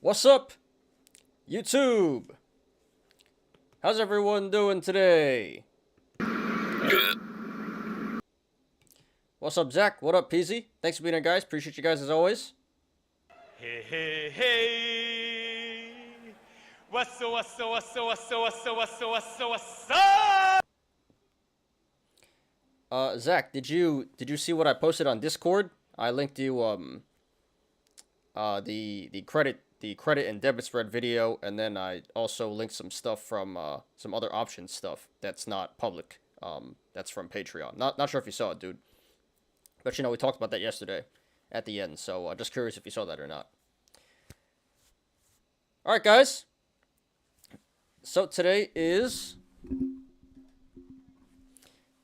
What's up, YouTube? How's everyone doing today? What's up, Zach? What up, Peasy? Thanks for being here, guys. Appreciate you guys as always. Hey, hey, hey. What's up? Zach, did you see what I posted on Discord? I linked you the credit and debit spread video, and then I also linked some stuff from some other options stuff that's not public. That's from Patreon. Not sure if you saw it, dude. But we talked about that yesterday at the end, so just curious if you saw that or not. All right, guys. So today is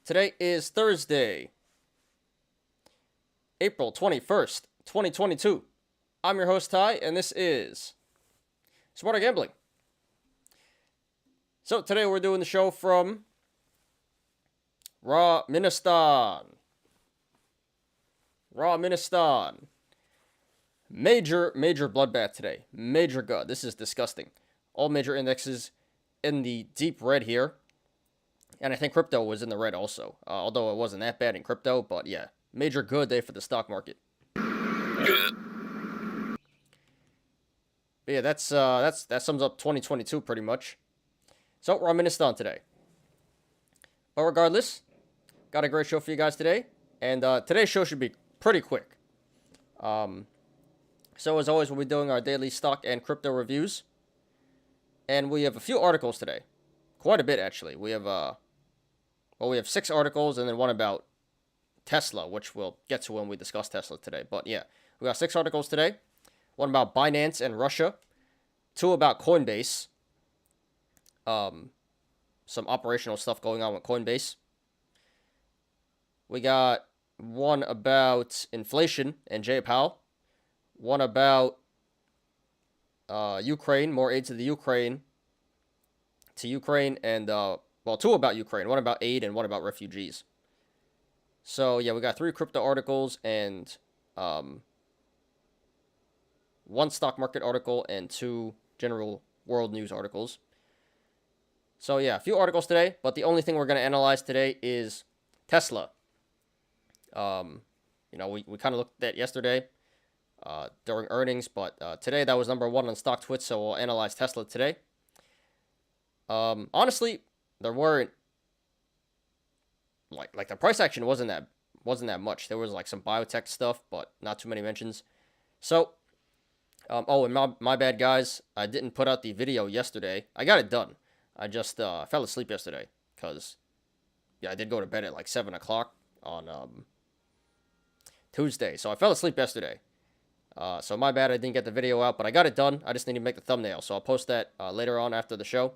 Thursday, April 21st, 2022. I'm your host, Ty, and this is Smarter Gambling. So today we're doing the show from Raw-Ministan. Major bloodbath today. Major gut. This is disgusting. All major indexes in the deep red here. And I think crypto was in the red also. Although it wasn't that bad in crypto, but yeah. Major good day for the stock market. But yeah, that sums up 2022 pretty much. So we're on Ministan today. But regardless, got a great show for you guys today. And today's show should be pretty quick. So as always, we'll be doing our daily stock and crypto reviews. And we have a few articles today. Quite a bit, actually. We have 6 articles and then one about Tesla, which we'll get to when we discuss Tesla today. But yeah, we got 6 articles today. One about Binance and Russia. 2 about Coinbase. Some operational stuff going on with Coinbase. We got one about inflation and Jay Powell. One about Ukraine, more aid to the Ukraine. And 2 about Ukraine. One about aid and one about refugees. So yeah, we got 3 crypto articles and 1 stock market article and 2 general world news articles. So yeah, a few articles today, but the only thing we're going to analyze today is Tesla. We kind of looked at yesterday during earnings, but today that was number 1 on StockTwits, so we'll analyze Tesla today. Honestly, there weren't like the price action wasn't that much. There was like some biotech stuff, but not too many mentions. So, and my bad, guys. I didn't put out the video yesterday. I got it done. I just fell asleep yesterday because I did go to bed at like 7 o'clock on Tuesday. So I fell asleep yesterday. So my bad, I didn't get the video out, but I got it done. I just need to make the thumbnail, so I'll post that later on after the show.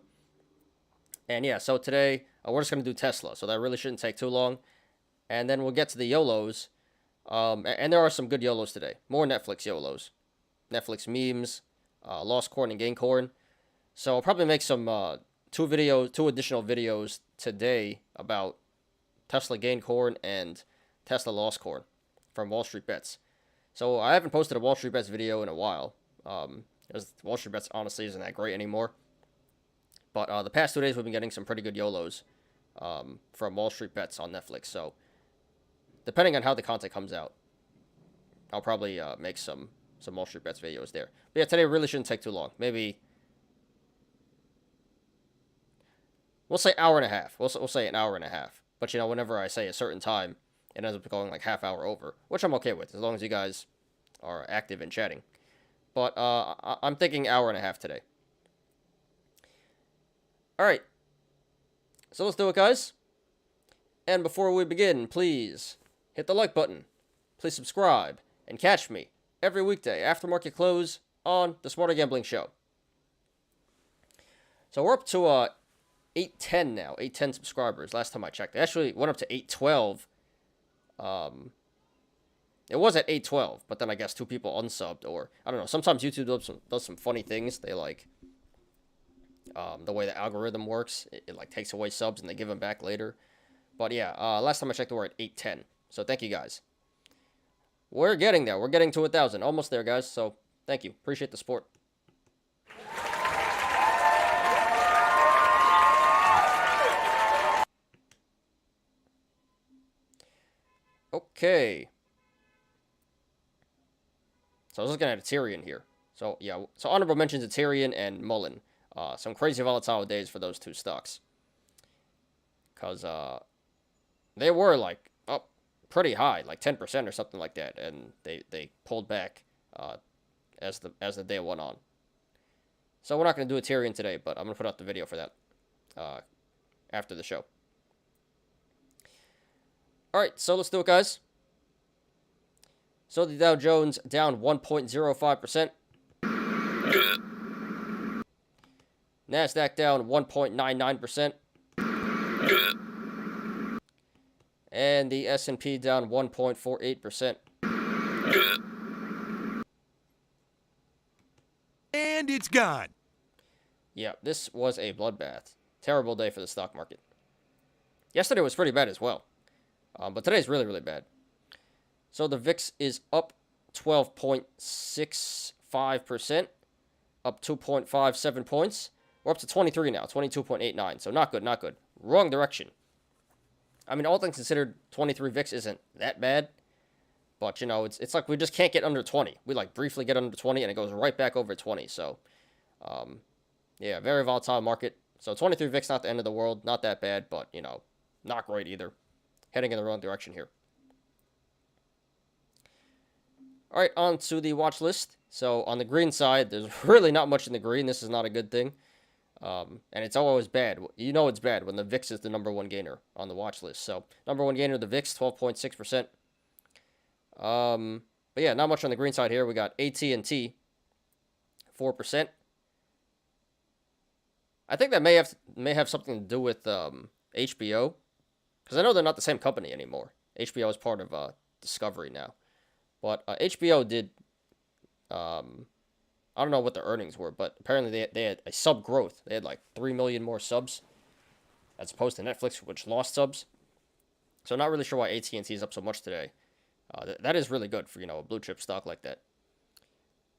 And yeah, so today we're just going to do Tesla, so that really shouldn't take too long. And then we'll get to the Yolos. And there are some good Yolos today. More Netflix Yolos. Netflix memes, lost corn and gain corn. So I'll probably make some 2 additional videos today about Tesla gain corn and Tesla lost corn from Wall Street Bets. So I haven't posted a Wall Street Bets video in a while. Because Wall Street Bets honestly isn't that great anymore. But the past 2 days we've been getting some pretty good Yolos from Wall Street Bets on Netflix. So depending on how the content comes out, I'll probably make some Wall Street Bets videos there. But yeah, today really shouldn't take too long. Maybe we'll say hour and a half. We'll say an hour and a half. But whenever I say a certain time, it ends up going like half hour over, which I'm okay with as long as you guys are active and chatting. But I'm thinking hour and a half today. All right. So let's do it, guys. And before we begin, please hit the like button. Please subscribe and catch me every weekday after market close on the Smarter Gambling Show. So we're up to 810 now, 810 subscribers. Last time I checked, it actually went up to 812. It was at 812, but then I guess 2 people unsubbed, or I don't know. Sometimes YouTube does some funny things. They like the way the algorithm works. It like takes away subs and they give them back later. But yeah, last time I checked, we're at 810. So thank you guys. We're getting there. We're getting to 1,000. Almost there, guys. So thank you. Appreciate the support. Okay. So I was looking at Ethereum here. So, yeah. So, honorable mentions Ethereum and Mullen. Some crazy volatile days for those two stocks. Because they were, like, up pretty high, like 10% or something like that. And they pulled back as the day went on. So, we're not going to do Ethereum today, but I'm going to put out the video for that after the show. Alright, so let's do it, guys. So the Dow Jones down 1.05%. NASDAQ down 1.99%. And the S&P down 1.48%. And it's gone. Yeah, this was a bloodbath. Terrible day for the stock market. Yesterday was pretty bad as well. But today's really, really bad. So the VIX is up 12.65%, up 2.57 points. We're up to 23 now, 22.89. So not good, not good. Wrong direction. I mean, all things considered, 23 VIX isn't that bad. But, you know, it's like we just can't get under 20. We, like, briefly get under 20, and it goes right back over 20. So, yeah, very volatile market. So 23 VIX, not the end of the world. Not that bad, but, you know, not great either. Heading in the wrong direction here. All right, on to the watch list. So on the green side, there's really not much in the green. This is not a good thing. And it's always bad. You know it's bad when the VIX is the number one gainer on the watch list. So number one gainer, the VIX, 12.6%. But yeah, not much on the green side here. We got AT&T, 4%. I think that may have something to do with HBO. Because I know they're not the same company anymore. HBO is part of Discovery now. But HBO did, I don't know what the earnings were, but apparently they had a sub growth. They had like 3 million more subs as opposed to Netflix, which lost subs. So not really sure why AT&T is up so much today. That is really good for, you know, a blue chip stock like that.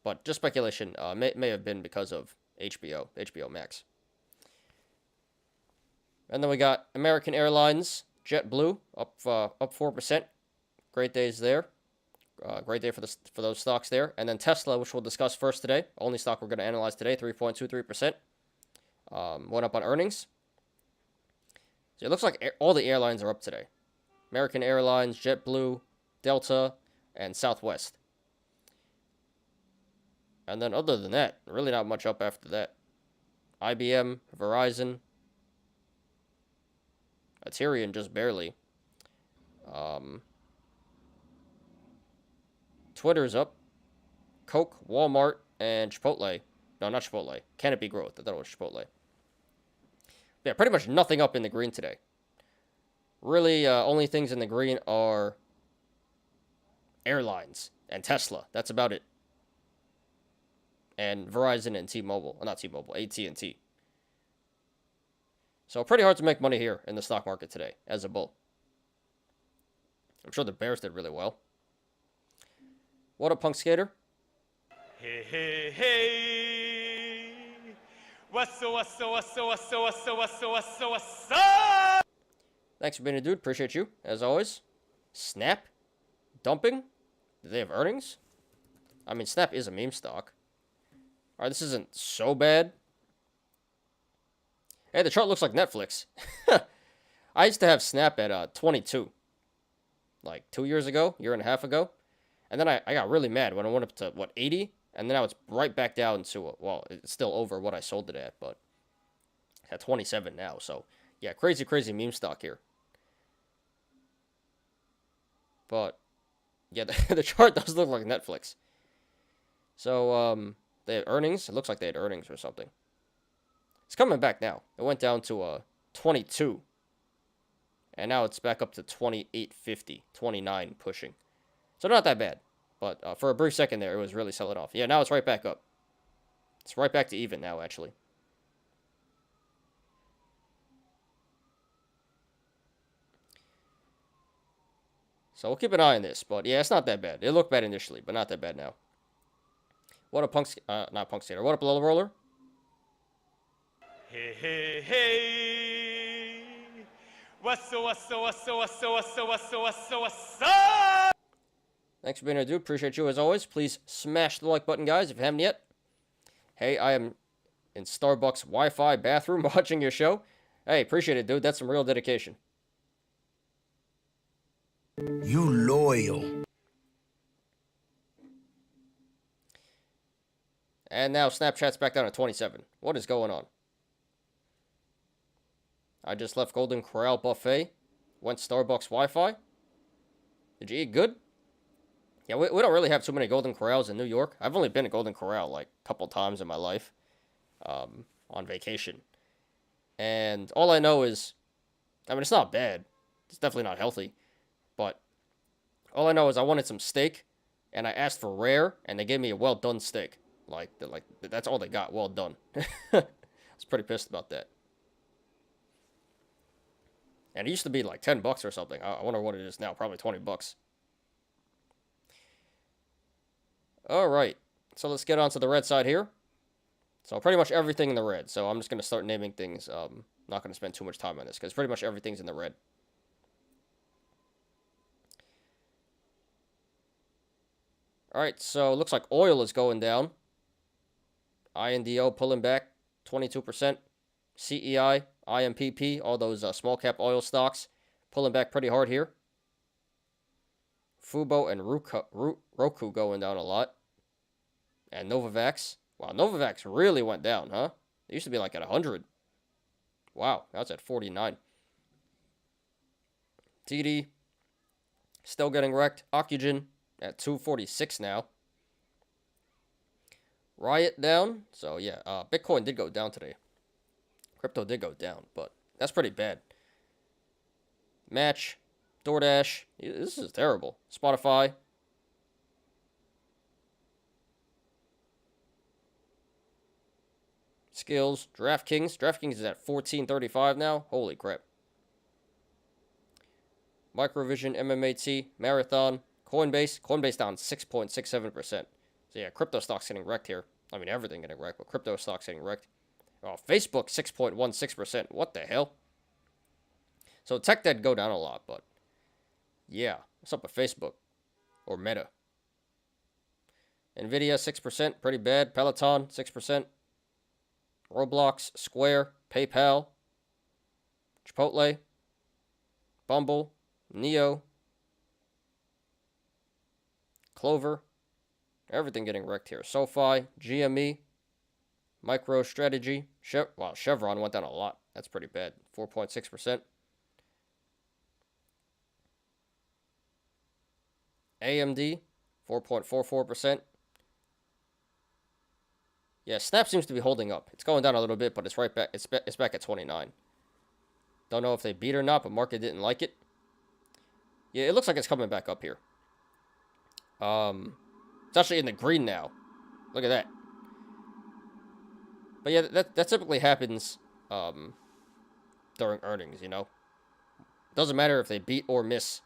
But just speculation, may have been because of HBO Max. And then we got American Airlines, JetBlue, up 4%. Great days there. Great day for those stocks there. And then Tesla, which we'll discuss first today. Only stock we're going to analyze today, 3.23%. Went up on earnings. So it looks like all the airlines are up today. American Airlines, JetBlue, Delta, and Southwest. And then other than that, really not much up after that. IBM, Verizon, Ethereum just barely. Twitter's up. Coke, Walmart, and Chipotle. No, not Chipotle. Canopy Growth. I thought it was Chipotle. Yeah, pretty much nothing up in the green today. Really, only things in the green are airlines and Tesla. That's about it. And Verizon and T-Mobile. Not T-Mobile, AT&T. So pretty hard to make money here in the stock market today as a bull. I'm sure the Bears did really well. What up, Punk Skater? Hey, hey, hey. What's up? Thanks for being a dude. Appreciate you, as always. Snap? Dumping? Do they have earnings? I mean, Snap is a meme stock. Alright, this isn't so bad. Hey, the chart looks like Netflix. I used to have Snap at 22. Like 2 years ago, year and a half ago. And then I got really mad when I went up to, 80? And then now it's right back down to, well, it's still over what I sold it at, but it's at 27 now. So, yeah, crazy, crazy meme stock here. But, yeah, the chart does look like Netflix. So, they had earnings. It looks like they had earnings or something. It's coming back now. It went down to 22. And now it's back up to 28.50, 29 pushing. So not that bad. But for a brief second there, it was really selling off. Yeah, now it's right back up. It's right back to even now, actually. So we'll keep an eye on this. But yeah, it's not that bad. It looked bad initially, but not that bad now. What up, not Punk Skater. What up, Lola Roller? Hey, hey, hey. What's up? Thanks for being here, dude. Appreciate you as always. Please smash the like button, guys, if you haven't yet. Hey, I am in Starbucks Wi-Fi bathroom watching your show. Hey, appreciate it, dude. That's some real dedication. You loyal. And now Snapchat's back down to 27. What is going on? I just left Golden Corral Buffet. Went Starbucks Wi-Fi. Did you eat good? Yeah, we don't really have too many Golden Corrals in New York. I've only been to Golden Corral like a couple times in my life on vacation. And all I know is, I mean, it's not bad. It's definitely not healthy. But all I know is I wanted some steak, and I asked for rare, and they gave me a well-done steak. Like that's all they got, well done. I was pretty pissed about that. And it used to be like $10 or something. I wonder what it is now. Probably $20. All right. So let's get on to the red side here. So pretty much everything in the red. So I'm just going to start naming things. Not going to spend too much time on this because pretty much everything's in the red. All right. So it looks like oil is going down. INDO pulling back 22%. CEI, IMPP, all those small cap oil stocks pulling back pretty hard here. Fubo and Roku going down a lot. And Novavax. Wow, Novavax really went down, huh? It used to be like at 100. Wow, now it's at 49. TD still getting wrecked. Oxygen at 246 now. Riot down. So yeah, Bitcoin did go down today. Crypto did go down, but that's pretty bad. Match, DoorDash. This is terrible. Spotify. Skills. DraftKings. DraftKings is at 14.35 now. Holy crap. Microvision, MMAT, Marathon, Coinbase. Coinbase down 6.67%. So yeah, crypto stocks getting wrecked here. I mean, everything getting wrecked, but crypto stocks getting wrecked. Oh, Facebook, 6.16%. What the hell? So tech did go down a lot, but yeah. What's up with Facebook? Or Meta? Nvidia, 6%. Pretty bad. Peloton, 6%. Roblox, Square, PayPal, Chipotle, Bumble, Neo, Clover. Everything getting wrecked here. SoFi, GME, MicroStrategy. Chevron went down a lot. That's pretty bad. 4.6%. AMD, 4.44%. Yeah, Snap seems to be holding up. It's going down a little bit, but it's right back. It's back at 29. Don't know if they beat or not, but market didn't like it. Yeah, it looks like it's coming back up here. It's actually in the green now. Look at that. But yeah, that typically happens during earnings, you know. Doesn't matter if they beat or miss.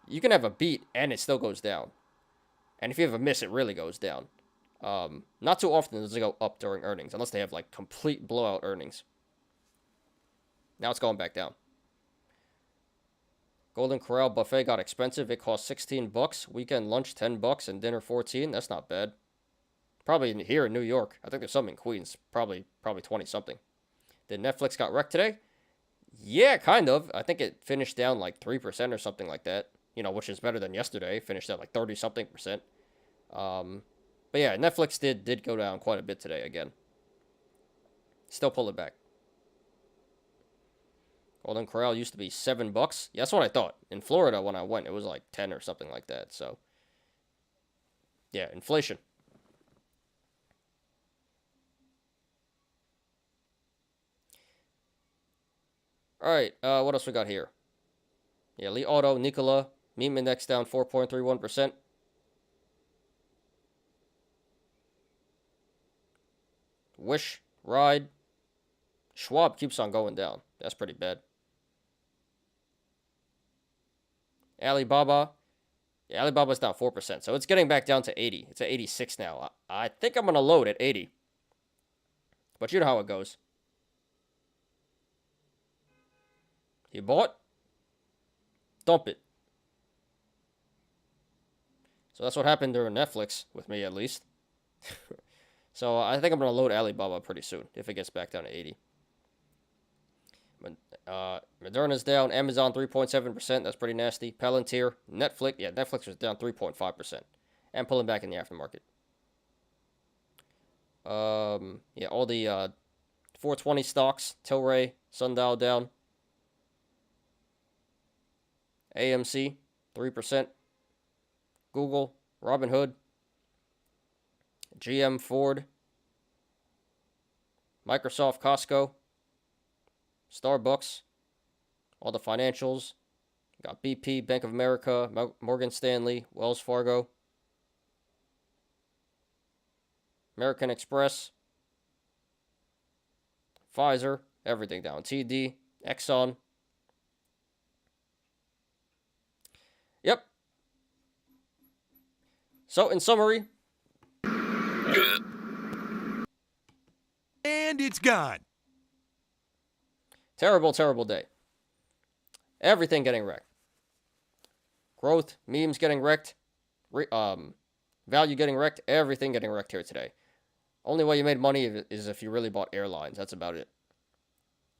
You can have a beat and it still goes down. And if you have a miss, it really goes down. Not too often does it go up during earnings, unless they have like complete blowout earnings. Now it's going back down. Golden Corral buffet got expensive. It cost $16. Weekend lunch $10 and dinner $14. That's not bad. Probably here in New York. I think there's some in Queens. Probably 20 something. Did Netflix got wrecked today? Yeah, kind of. I think it finished down like 3% or something like that. You know, which is better than yesterday. Finished at like 30 something percent. But yeah, Netflix did go down quite a bit today again. Still pull it back. Golden Corral used to be $7. Yeah, that's what I thought. In Florida, when I went, it was like 10 or something like that. So, yeah, inflation. All right, what else we got here? Yeah, Li Auto, Nikola, meme index down 4.31%. Wish, Ride, Schwab keeps on going down. That's pretty bad. Alibaba. Yeah, Alibaba's down 4%. So it's getting back down to 80. It's at 86 now. I think I'm going to load at 80. But you know how it goes. You bought? Dump it. So that's what happened during Netflix, with me at least. So I think I'm going to load Alibaba pretty soon, if it gets back down to 80. Moderna's down, Amazon 3.7%, that's pretty nasty. Palantir, Netflix was down 3.5%, and pulling back in the aftermarket. All the 420 stocks, Tilray, Sundial down. AMC, 3%. Google, Robinhood, GM, Ford, Microsoft, Costco, Starbucks, all the financials. Got BP, Bank of America, Morgan Stanley, Wells Fargo, American Express, Pfizer, everything down. TD, Exxon. Yep. So, in summary, And it's gone. terrible, terrible day. Everything getting wrecked. Growth, memes getting wrecked, value getting wrecked, everything getting wrecked here today. Only way you made money is if you really bought airlines. That's about it.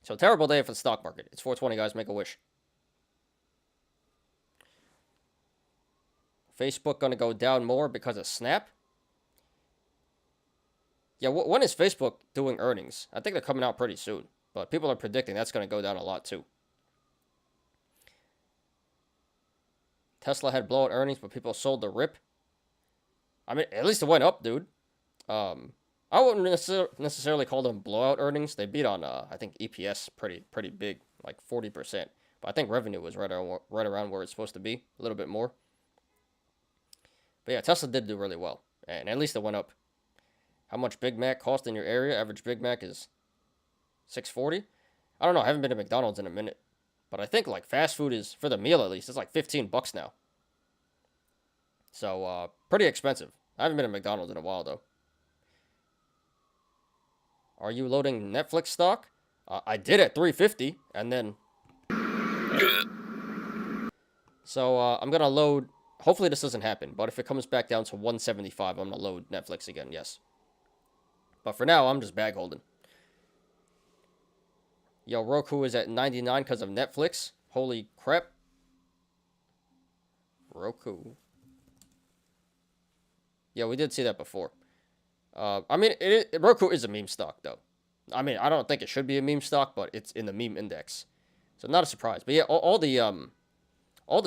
So, terrible day for the stock market. It's 420, guys. Make a wish. Facebook going to go down more because of Snap? Yeah, when is Facebook doing earnings? I think they're coming out pretty soon. But people are predicting that's going to go down a lot, too. Tesla had blowout earnings, but people sold the rip. I mean, at least it went up, dude. I wouldn't necessarily call them blowout earnings. They beat on, I think, EPS pretty big, like 40%. But I think revenue was right around where it's supposed to be, a little bit more. But yeah, Tesla did do really well, and at least it went up. How much Big Mac cost in your area? Average Big Mac is $6.40. I don't know. I haven't been to McDonald's in a minute, but I think like fast food is, for the meal at least, it's like $15 now. So pretty expensive. I haven't been to McDonald's in a while though. Are you loading Netflix stock? I did at 350, and then. So I'm gonna load. Hopefully this doesn't happen, but if it comes back down to 175, I'm gonna load Netflix again. Yes. But for now, I'm just bag holding. Yo, Roku is at 99 because of Netflix. Holy crap. Roku. Yeah, we did see that before. I mean, Roku is a meme stock, though. I mean, I don't think it should be a meme stock, but it's in the meme index. So not a surprise. But yeah, all the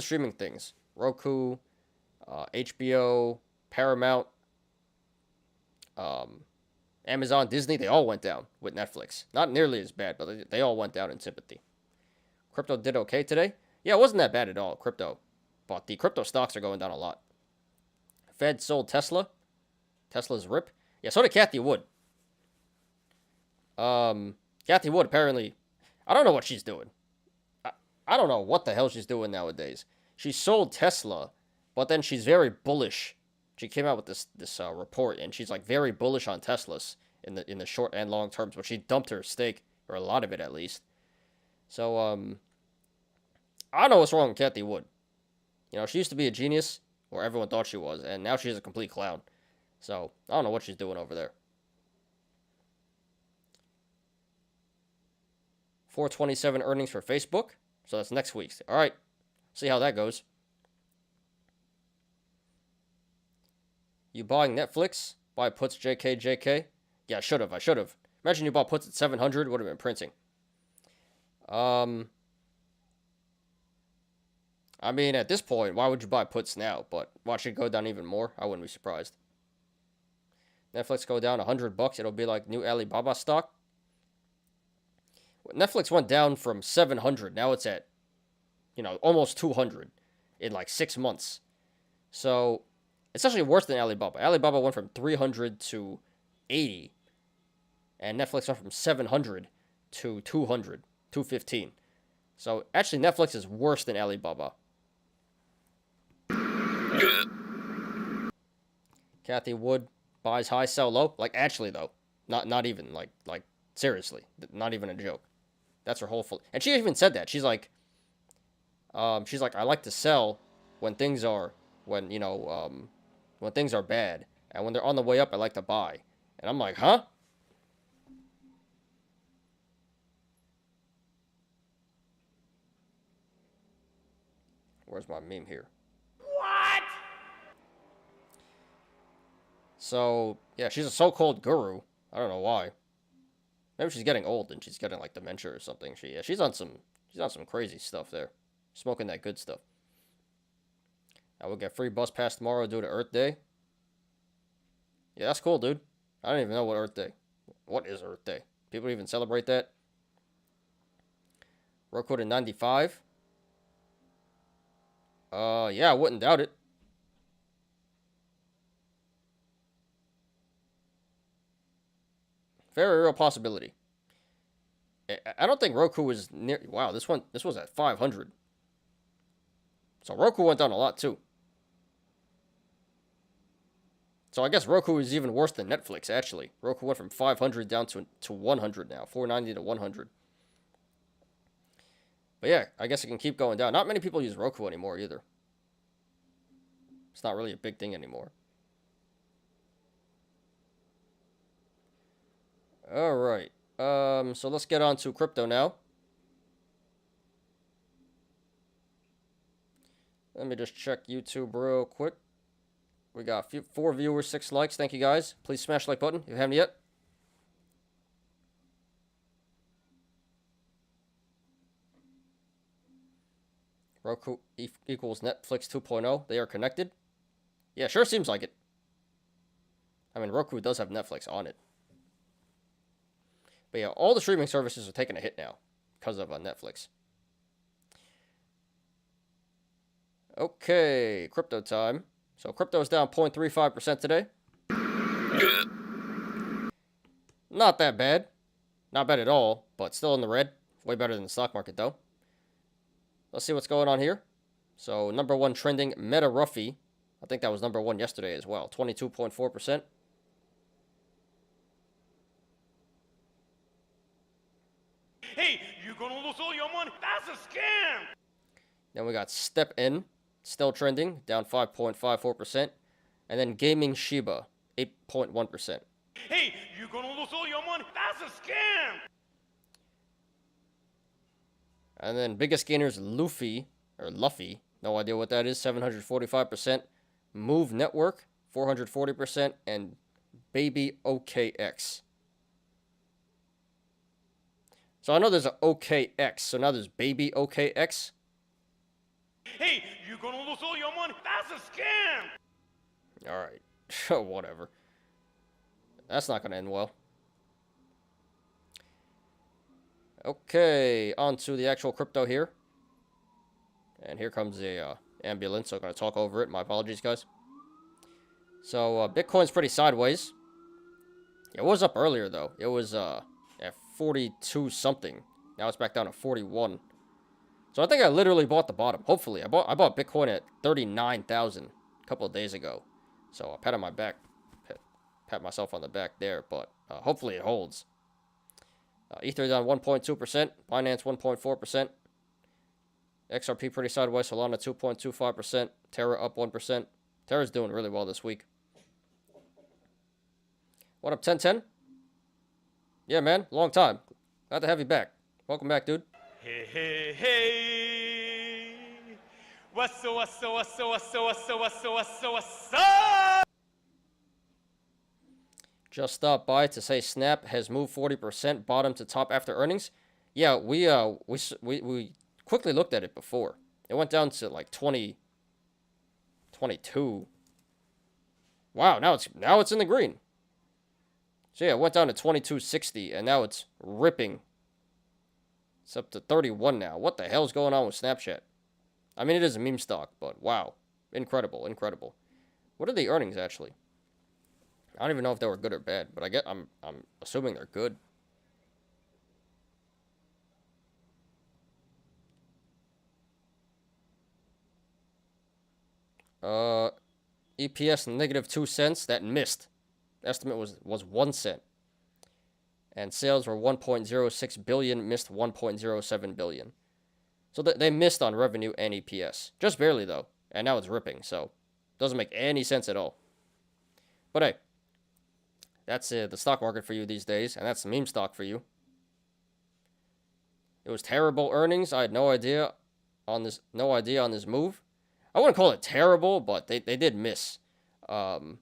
streaming things. Roku, HBO, Paramount, Amazon, Disney, they all went down with Netflix. Not nearly as bad, but they all went down in sympathy. Crypto did okay today. Yeah, it wasn't that bad at all, crypto. But the crypto stocks are going down a lot. Fed sold Tesla. Tesla's rip. Yeah, so did Cathie Wood. Cathie Wood, apparently, I don't know what she's doing. I don't know what the hell she's doing nowadays. She sold Tesla, but then she's very bullish. She came out with this report, and she's like very bullish on Teslas in the short and long terms. But she dumped her stake, or a lot of it at least. So I don't know what's wrong with Cathie Wood. You know, she used to be a genius, or everyone thought she was, and now she's a complete clown. So I don't know what she's doing over there. 427 earnings for Facebook. So that's next week's. All right. See how that goes. You buying Netflix? Buy puts JK. Yeah, I should have. Imagine you bought puts at 700. Would have been printing. I mean, at this point, why would you buy puts now? But watch it go down even more. I wouldn't be surprised. Netflix go down $100. It'll be like new Alibaba stock. Netflix went down from 700. Now it's at, almost 200 in like 6 months. So it's actually worse than Alibaba. Alibaba went from 300 to 80. And Netflix went from 700 to 200, 215. So actually Netflix is worse than Alibaba. Cathie Wood buys high, sell low. Like actually though. Not even like seriously. Not even a joke. That's her whole and she even said that. She's like, I like to sell when things are, when things are bad. And when they're on the way up, I like to buy. And I'm like, huh? Where's my meme here? What? So, yeah, she's a so-called guru. I don't know why. Maybe she's getting old and she's getting like dementia or something. She's on some crazy stuff there. Smoking that good stuff. I will get free bus pass tomorrow due to Earth Day. Yeah, that's cool, dude. I don't even know what Earth Day. What is Earth Day? People even celebrate that? Roku to 95. Yeah, I wouldn't doubt it. Very real possibility. I don't think Roku was near. Wow, this was at 500. So Roku went down a lot too. So I guess Roku is even worse than Netflix, actually. Roku went from 500 down to 100 now. 490 to 100. But yeah, I guess it can keep going down. Not many people use Roku anymore either. It's not really a big thing anymore. Alright. So let's get on to crypto now. Let me just check YouTube real quick. We got 4 viewers, 6 likes. Thank you, guys. Please smash the like button if you haven't yet. Roku equals Netflix 2.0. They are connected. Yeah, sure seems like it. I mean, Roku does have Netflix on it. But yeah, all the streaming services are taking a hit now because of Netflix. Okay, crypto time. So crypto is down 0.35% today. Not that bad. Not bad at all, but still in the red. Way better than the stock market, though. Let's see what's going on here. So, number 1 trending, Meta Ruffy. I think that was number 1 yesterday as well. 22.4%. Hey, you gonna lose all your money? That's a scam! Then we got Step In, still trending, down 5.54%. And then Gaming Shiba, 8.1%. Hey, you gonna lose all your money? That's a scam! And then biggest gainers, Luffy, no idea what that is, 745%. Move Network, 440%. And Baby OKX. So I know there's an OKX, so now there's Baby OKX. Hey, you gonna lose all your money? That's a scam! Alright, whatever. That's not gonna end well. Okay, on to the actual crypto here. And here comes the ambulance, so I'm gonna talk over it. My apologies, guys. So, Bitcoin's pretty sideways. It was up earlier, though. It was at 42 something. Now it's back down to 41. So I think I literally bought the bottom. Hopefully, I bought Bitcoin at 39,000 a couple of days ago. So I pat on my back, pat myself on the back there. But hopefully it holds. Ether down 1.2%. Binance 1.4%. XRP pretty sideways. Solana 2.25%. Terra up 1%. Terra's doing really well this week. What up, 1010? Yeah, man. Long time. Glad to have you back. Welcome back, dude. Hey, hey, hey! What's up? Just stopped by to say Snap has moved 40% bottom to top after earnings. Yeah, we quickly looked at it before. It went down to like 22. Wow, now it's in the green. So yeah, it went down to 22.60 and now it's ripping. It's up to 31 now. What the hell's going on with Snapchat? I mean, it is a meme stock, but wow. Incredible, incredible. What are the earnings actually? I don't even know if they were good or bad, but I'm assuming they're good. EPS negative 2 cents. That missed. Estimate was 1 cent. And sales were 1.06 billion, missed 1.07 billion. So they missed on revenue and EPS. Just barely though. And now it's ripping, so doesn't make any sense at all. But hey, that's the stock market for you these days, and that's the meme stock for you. It was terrible earnings. I had no idea on this move. I wouldn't call it terrible, but they did miss. So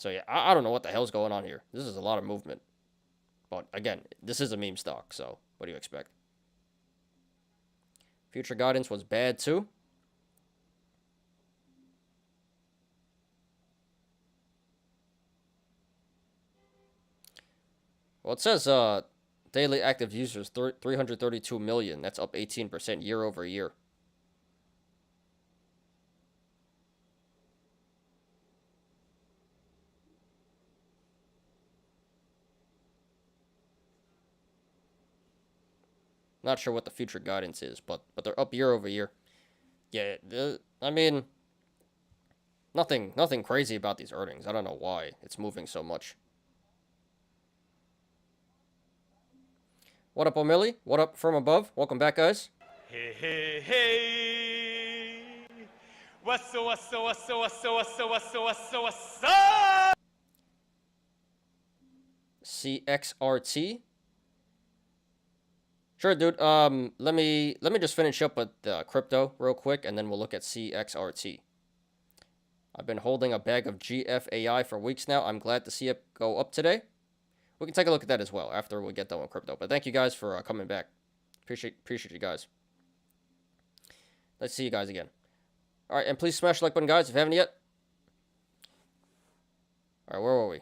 yeah, I don't know what the hell's going on here. This is a lot of movement. But again, this is a meme stock, so what do you expect? Future guidance was bad too. Well, it says daily active users 332 million. That's up 18% year over year. Not sure what the future guidance is, but they're up year over year. Yeah, I mean, nothing crazy about these earnings. I don't know why it's moving so much. What up, O'Milly? What up from above? Welcome back, guys. Hey, hey, hey. What's up? CXRT. Sure, dude. Let me just finish up with crypto real quick, and then we'll look at CXRT. I've been holding a bag of GFAI for weeks now. I'm glad to see it go up today. We can take a look at that as well after we get done with crypto. But thank you guys for coming back. Appreciate you guys. Let's see you guys again. All right, and please smash the like button, guys, if you haven't yet. All right, where were we?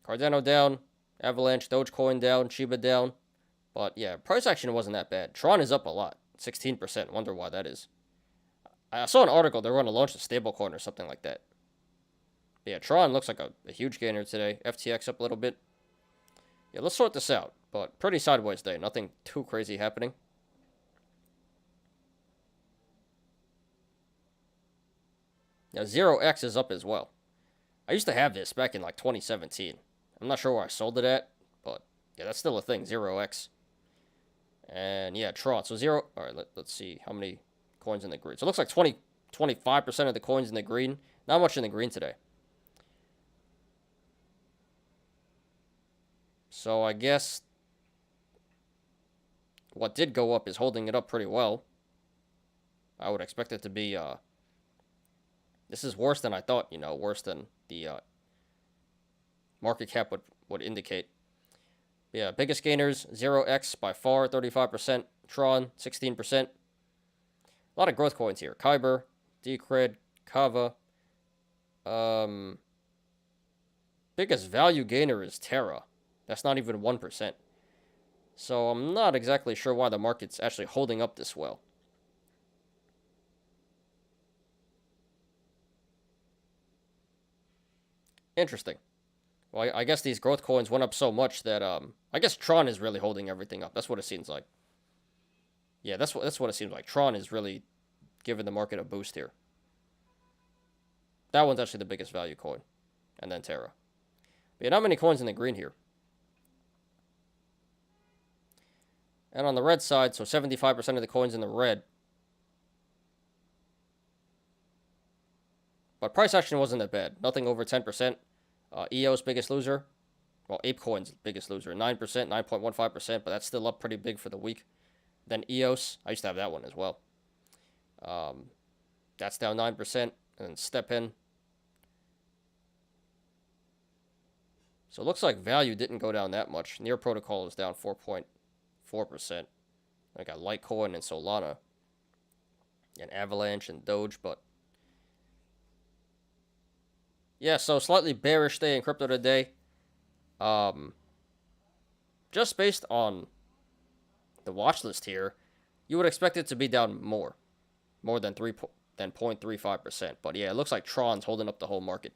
Cardano down, Avalanche, Dogecoin down, Shiba down. But yeah, price action wasn't that bad. Tron is up a lot, 16%. Wonder why that is. I saw an article they're going to launch a stablecoin or something like that. But yeah, Tron looks like a huge gainer today. FTX up a little bit. Yeah, let's sort this out. But pretty sideways day. Nothing too crazy happening. Now, 0x is up as well. I used to have this back in like 2017. I'm not sure where I sold it at, but yeah, that's still a thing, 0x. And yeah, Tron. So 0. All right, let's see how many coins in the green. So it looks like 25% of the coins in the green. Not much in the green today. So I guess what did go up is holding it up pretty well. I would expect it to be, this is worse than I thought, worse than the market cap would indicate. Yeah, biggest gainers, 0x by far, 35%. Tron, 16%. A lot of growth coins here. Kyber, Decred, Kava. Biggest value gainer is Terra. That's not even 1%. So I'm not exactly sure why the market's actually holding up this well. Interesting. Well, I guess these growth coins went up so much that I guess Tron is really holding everything up. That's what it seems like. Yeah, that's what it seems like. Tron is really giving the market a boost here. That one's actually the biggest value coin, and then Terra. But yeah, not many coins in the green here. And on the red side, so 75% of the coins in the red. But price action wasn't that bad. Nothing over 10%. EOS, biggest loser. Well, ApeCoin's biggest loser. 9%, 9.15%, but that's still up pretty big for the week. Then EOS, I used to have that one as well. That's down 9%. And then StepN. So it looks like value didn't go down that much. Near Protocol is down 4.4%. I got Litecoin and Solana. And Avalanche and Doge, but yeah, so slightly bearish day in crypto today. Just based on the watch list here, you would expect it to be down more than 0.35%. But yeah, it looks like Tron's holding up the whole market.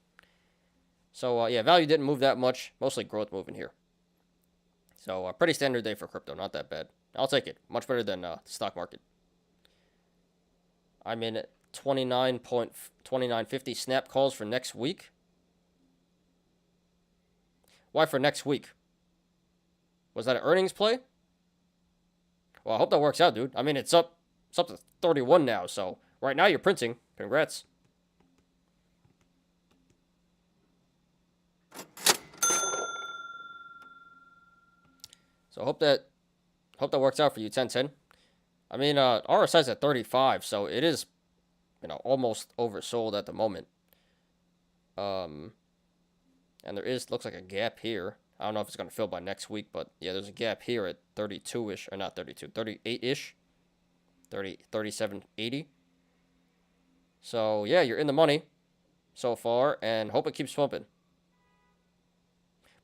So yeah, value didn't move that much, mostly growth moving here. So a pretty standard day for crypto, not that bad. I'll take it. Much better than the stock market. I'm in 29.2950 snap calls for next week. Why for next week? Was that an earnings play? Well, I hope that works out, dude. I mean, it's up to 31 now, so right now you're printing. Congrats. So hope that works out for you, 1010. I mean, RSI's at 35, so it is, almost oversold at the moment. And there looks like a gap here. I don't know if it's going to fill by next week, but yeah, there's a gap here at 32-ish, or not 32, 38-ish, 37.80. So yeah, you're in the money so far, and hope it keeps pumping.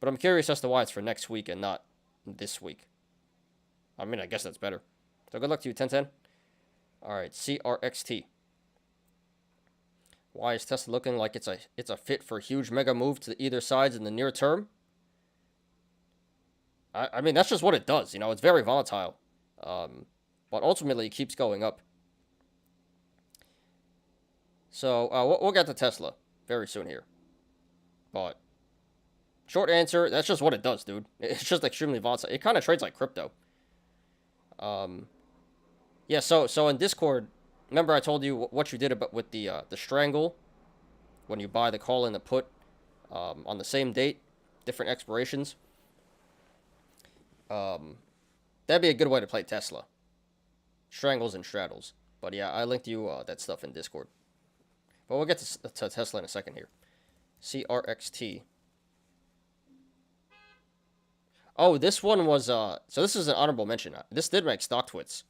But I'm curious as to why it's for next week and not this week. I mean, I guess that's better. So good luck to you, 1010. All right, CRXT. Why is Tesla looking like it's a fit for a huge mega move to either sides in the near term? I mean, that's just what it does. It's very volatile. But ultimately, it keeps going up. So we'll get to Tesla very soon here. But short answer, that's just what it does, dude. It's just extremely volatile. It kind of trades like crypto. Yeah, so in Discord, remember I told you what you did about with the strangle when you buy the call and the put on the same date, different expirations. That'd be a good way to play Tesla. Strangles and straddles. But yeah, I linked you that stuff in Discord. But we'll get to Tesla in a second here. CRXT. Oh, this one was so this is an honorable mention. This did make StockTwits.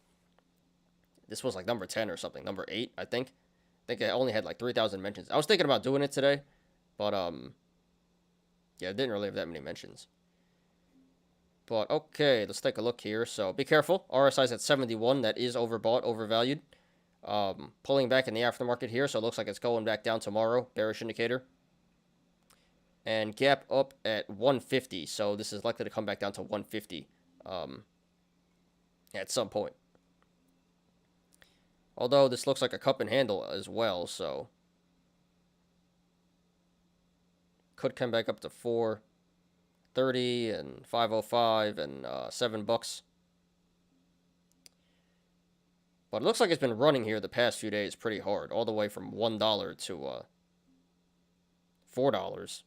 This was like number 10 or something, number 8, I think. I think it only had like 3,000 mentions. I was thinking about doing it today, but yeah, it didn't really have that many mentions. But okay, let's take a look here. So be careful. RSI's at 71. That is overbought, overvalued. Pulling back in the aftermarket here, so it looks like it's going back down tomorrow. Bearish indicator. And gap up at 150. So this is likely to come back down to 150 at some point. Although this looks like a cup and handle as well, so could come back up to 430 and 505 and $7. But it looks like it's been running here the past few days pretty hard, all the way from $1 to $4.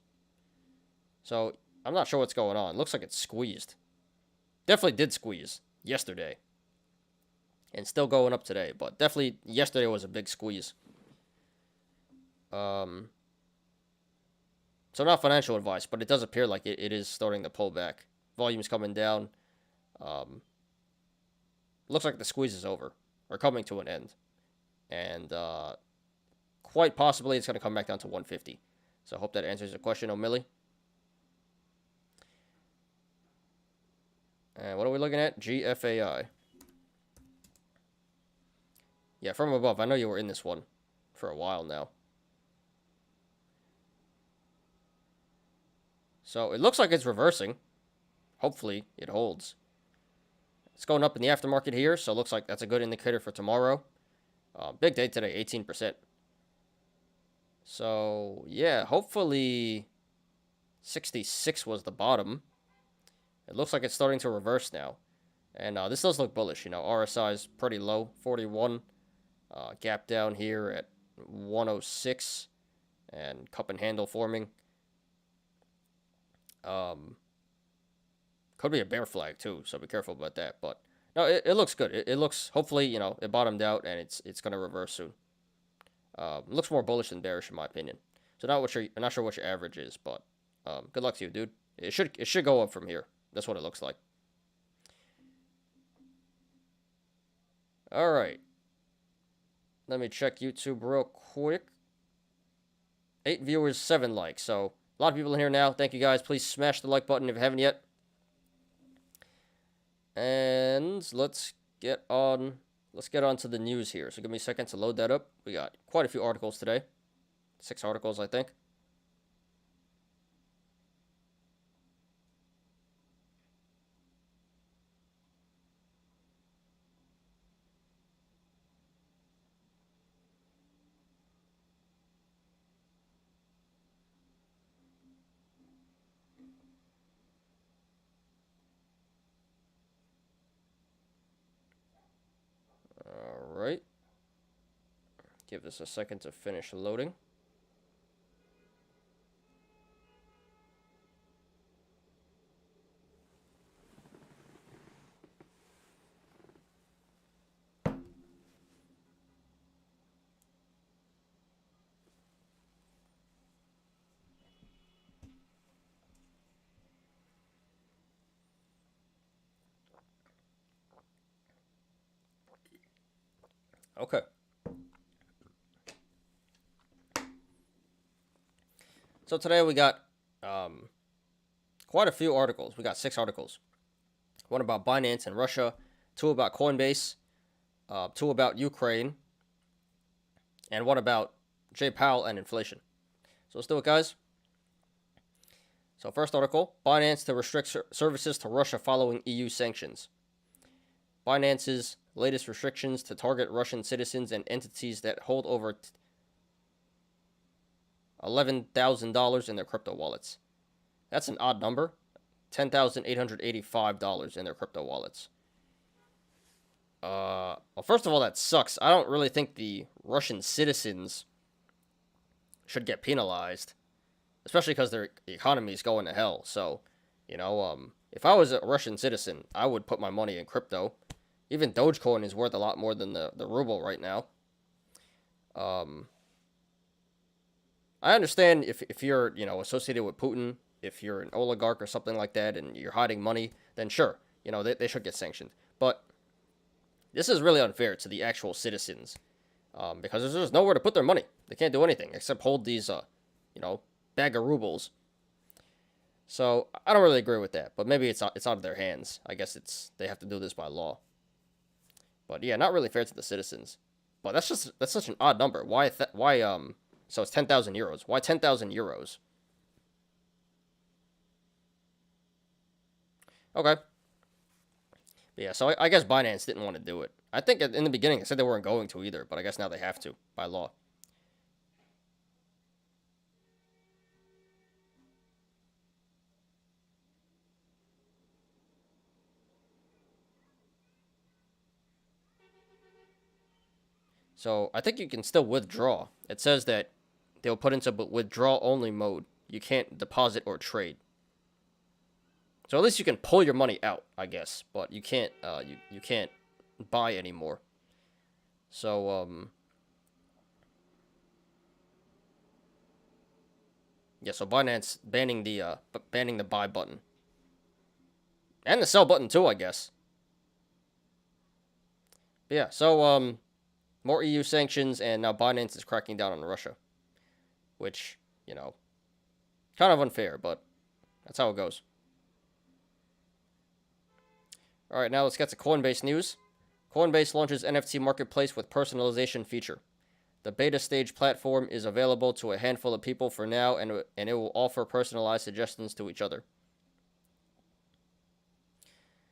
So I'm not sure what's going on. It looks like it's squeezed. Definitely did squeeze yesterday. And still going up today, but definitely yesterday was a big squeeze. So not financial advice, but it does appear like it is starting to pull back. Volume's coming down. Looks like the squeeze is over, or coming to an end. And quite possibly it's going to come back down to 150. So I hope that answers your question, O'Milly. And what are we looking at? GFAI. Yeah, from above. I know you were in this one for a while now. So it looks like it's reversing. Hopefully it holds. It's going up in the aftermarket here, so it looks like that's a good indicator for tomorrow. Big day today, 18%. So, yeah, hopefully 66 was the bottom. It looks like it's starting to reverse now. And this does look bullish. RSI is pretty low, 41. Gap down here at 106. And cup and handle forming. Could be a bear flag too, so be careful about that. But no, it looks good. It looks, hopefully, it bottomed out and it's going to reverse soon. It looks more bullish than bearish in my opinion. So I'm not sure what your average is, but good luck to you, dude. It should go up from here. That's what it looks like. All right. Let me check YouTube real quick. 8 viewers, 7 likes. So a lot of people in here now. Thank you guys. Please smash the like button if you haven't yet. And let's get on to the news here. So give me a second to load that up. We got quite a few articles today. 6 articles, I think. All right. Give this a second to finish loading. Okay. So today we got quite a few articles. We got 6 articles. One about Binance and Russia, 2 about Coinbase, 2 about Ukraine, and 1 about Jay Powell and inflation. So let's do it, guys. So first article, Binance to restrict services to Russia following EU sanctions. Binance's latest restrictions to target Russian citizens and entities that hold over $11,000 in their crypto wallets. That's an odd number. $10,885 in their crypto wallets. Well, first of all, that sucks. I don't really think the Russian citizens should get penalized, especially because their economy is going to hell. So, if I was a Russian citizen, I would put my money in crypto. Even Dogecoin is worth a lot more than the ruble right now. I understand if you're, associated with Putin, if you're an oligarch or something like that, and you're hiding money, then sure, they should get sanctioned. But this is really unfair to the actual citizens, because there's just nowhere to put their money. They can't do anything except hold these, bag of rubles. So I don't really agree with that. But maybe it's out of their hands. I guess they have to do this by law. But yeah, not really fair to the citizens. But that's such an odd number. Why? So it's 10,000 euros. Why 10,000 euros? Okay. But yeah, so I guess Binance didn't want to do it. I think in the beginning they said they weren't going to either, but I guess now they have to by law. So I think you can still withdraw. It says that they'll put into withdraw only mode. You can't deposit or trade. So at least you can pull your money out, I guess, but you can't you can't buy anymore. So yeah, so Binance banning the buy button. And the sell button too, I guess. But yeah, so more EU sanctions, and now Binance is cracking down on Russia, which, kind of unfair, but that's how it goes. All right, now let's get to Coinbase news. Coinbase launches NFT marketplace with personalization feature. The beta stage platform is available to a handful of people for now, and it will offer personalized suggestions to each other.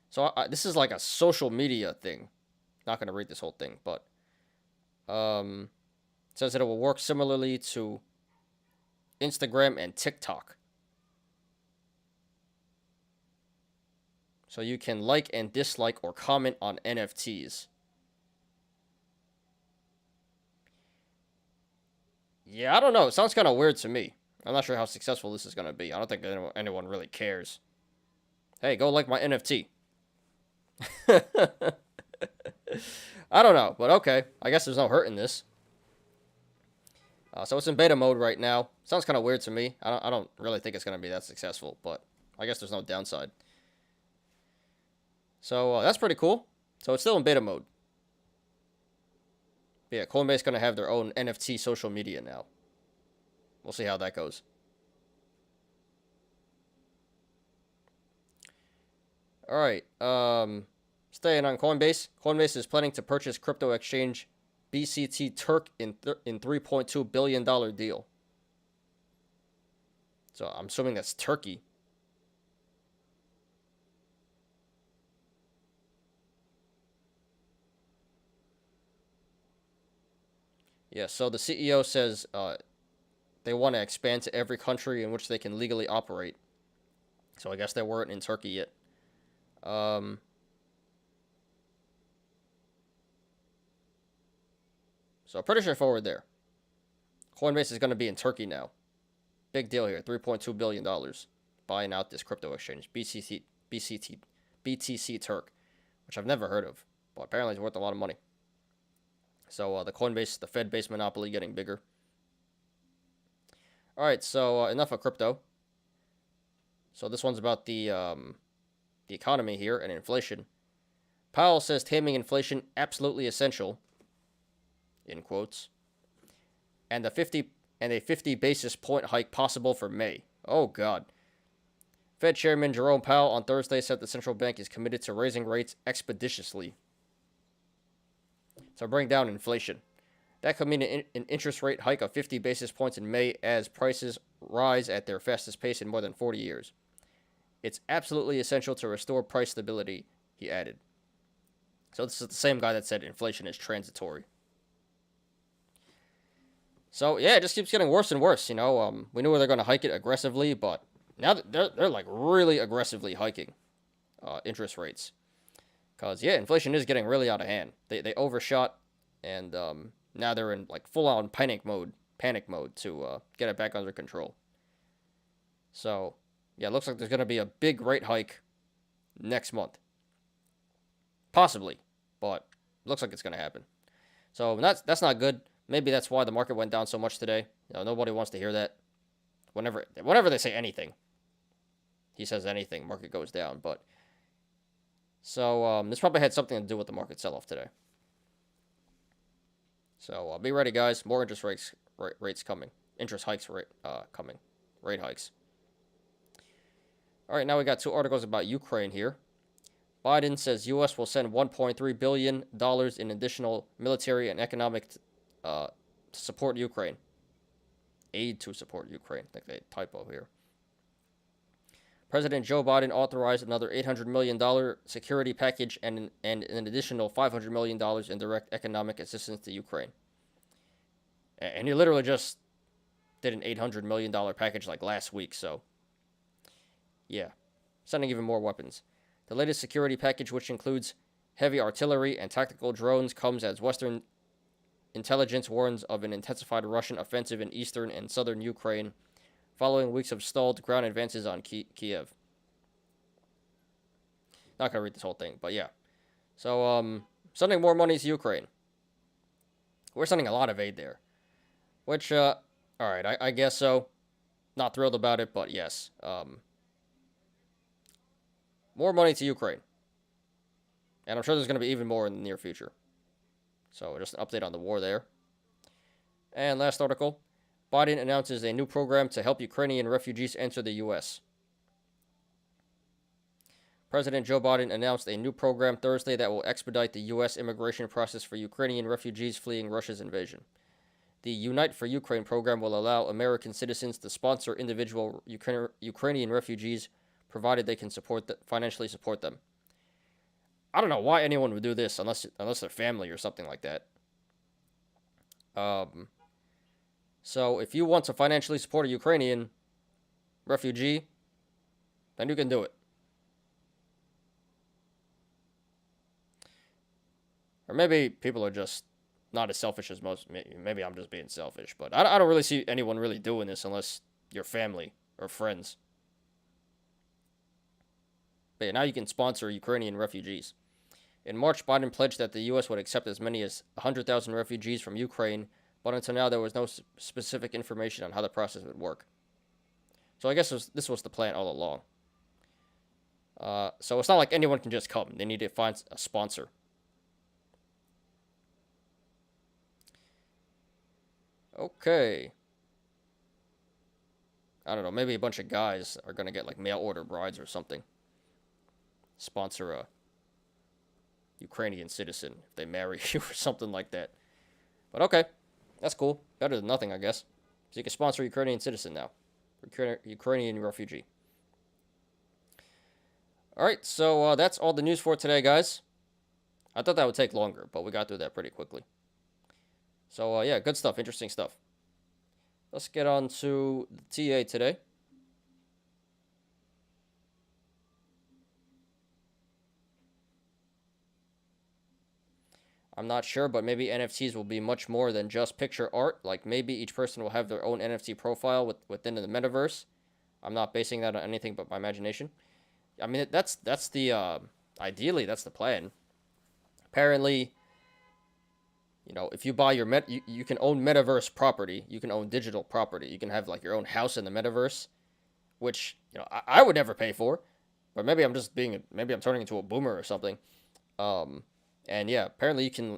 So this is like a social media thing. Not going to read this whole thing, but it says that it will work similarly to Instagram and TikTok. So you can like and dislike or comment on NFTs. Yeah, I don't know. It sounds kind of weird to me. I'm not sure how successful this is going to be. I don't think anyone really cares. Hey, go like my NFT. I don't know, but okay. I guess there's no hurt in this. So it's in beta mode right now. Sounds kind of weird to me. I don't really think it's going to be that successful, but I guess there's no downside. So that's pretty cool. So it's still in beta mode. But yeah, Coinbase is going to have their own NFT social media now. We'll see how that goes. All right. Staying on Coinbase. Coinbase is planning to purchase crypto exchange BCT Turk in $3.2 billion deal. So I'm assuming that's Turkey. Yeah, so the CEO says they want to expand to every country in which they can legally operate. So I guess they weren't in Turkey yet. So pretty straightforward there. Coinbase is going to be in Turkey now. Big deal here. $3.2 billion buying out this crypto exchange. BTC Turk, which I've never heard of, but apparently it's worth a lot of money. So the Fed-based monopoly getting bigger. All right, so enough of crypto. So this one's about the economy here and inflation. Powell says taming inflation absolutely essential. in quotes, and a 50 basis point hike possible for May. Oh God. Fed Chairman Jerome Powell on Thursday said the central bank is committed to raising rates expeditiously to bring down inflation. That could mean an interest rate hike of 50 basis points in May as prices rise at their fastest pace in more than 40 years. It's absolutely essential to restore price stability, he added. So this is the same guy that said inflation is transitory. So yeah, it just keeps getting worse and worse. We knew they're going to hike it aggressively, but now they're like really aggressively hiking interest rates. Because yeah, inflation is getting really out of hand. They overshot, and now they're in like full-on panic mode to get it back under control. So yeah, it looks like there's going to be a big rate hike next month. Possibly, but looks like it's going to happen. So that's not good. Maybe that's why the market went down so much today. Nobody wants to hear that. Whenever they say anything, he says anything, market goes down. But so this probably had something to do with the market sell-off today. So be ready, guys. More interest rates coming. Interest hikes coming. Rate hikes. All right, now we got two articles about Ukraine here. Biden says U.S. will send $1.3 billion in additional military and economic to support Ukraine. Aid to support Ukraine. I think they typo here. President Joe Biden authorized another $800 million security package and an additional $500 million in direct economic assistance to Ukraine. And he literally just did an $800 million package like last week, so yeah, sending even more weapons. The latest security package, which includes heavy artillery and tactical drones, comes as Western intelligence warns of an intensified Russian offensive in eastern and southern Ukraine, following weeks of stalled ground advances on Kiev. Not going to read this whole thing, but yeah. So, sending more money to Ukraine. We're sending a lot of aid there. Which, alright, I guess so. Not thrilled about it, but yes. More money to Ukraine. And I'm sure there's going to be even more in the near future. So, just an update on the war there. And last article. Biden announces a new program to help Ukrainian refugees enter the U.S. President Joe Biden announced a new program Thursday that will expedite the U.S. immigration process for Ukrainian refugees fleeing Russia's invasion. The Unite for Ukraine program will allow American citizens to sponsor individual Ukrainian refugees, provided they can financially support them. I don't know why anyone would do this unless they're family or something like that. So if you want to financially support a Ukrainian refugee, then you can do it. Or maybe people are just not as selfish as most. Maybe I'm just being selfish, but I don't really see anyone really doing this unless you're family or friends. But yeah, now you can sponsor Ukrainian refugees. In March, Biden pledged that the U.S. would accept as many as 100,000 refugees from Ukraine, but until now there was no specific information on how the process would work. So I guess this was the plan all along. So it's not like anyone can just come. They need to find a sponsor. Okay. I don't know. Maybe a bunch of guys are going to get like mail order brides or something. Sponsor a Ukrainian citizen if they marry you or something like that. But okay. That's cool. Better than nothing, I guess. So you can sponsor a Ukrainian citizen now. Ukrainian refugee. Alright, so that's all the news for today, guys. I thought that would take longer, but we got through that pretty quickly. So, yeah, good stuff. Interesting stuff. Let's get on to the TA today. I'm not sure, but maybe NFTs will be much more than just picture art. Like, maybe each person will have their own NFT profile within the metaverse. I'm not basing that on anything but my imagination. I mean, that's the, ideally, that's the plan. Apparently, you know, if you buy your you can own metaverse property. You can own digital property. You can have, like, your own house in the metaverse, which, you know, I would never pay for. But maybe I'm turning into a boomer or something. And yeah, apparently you can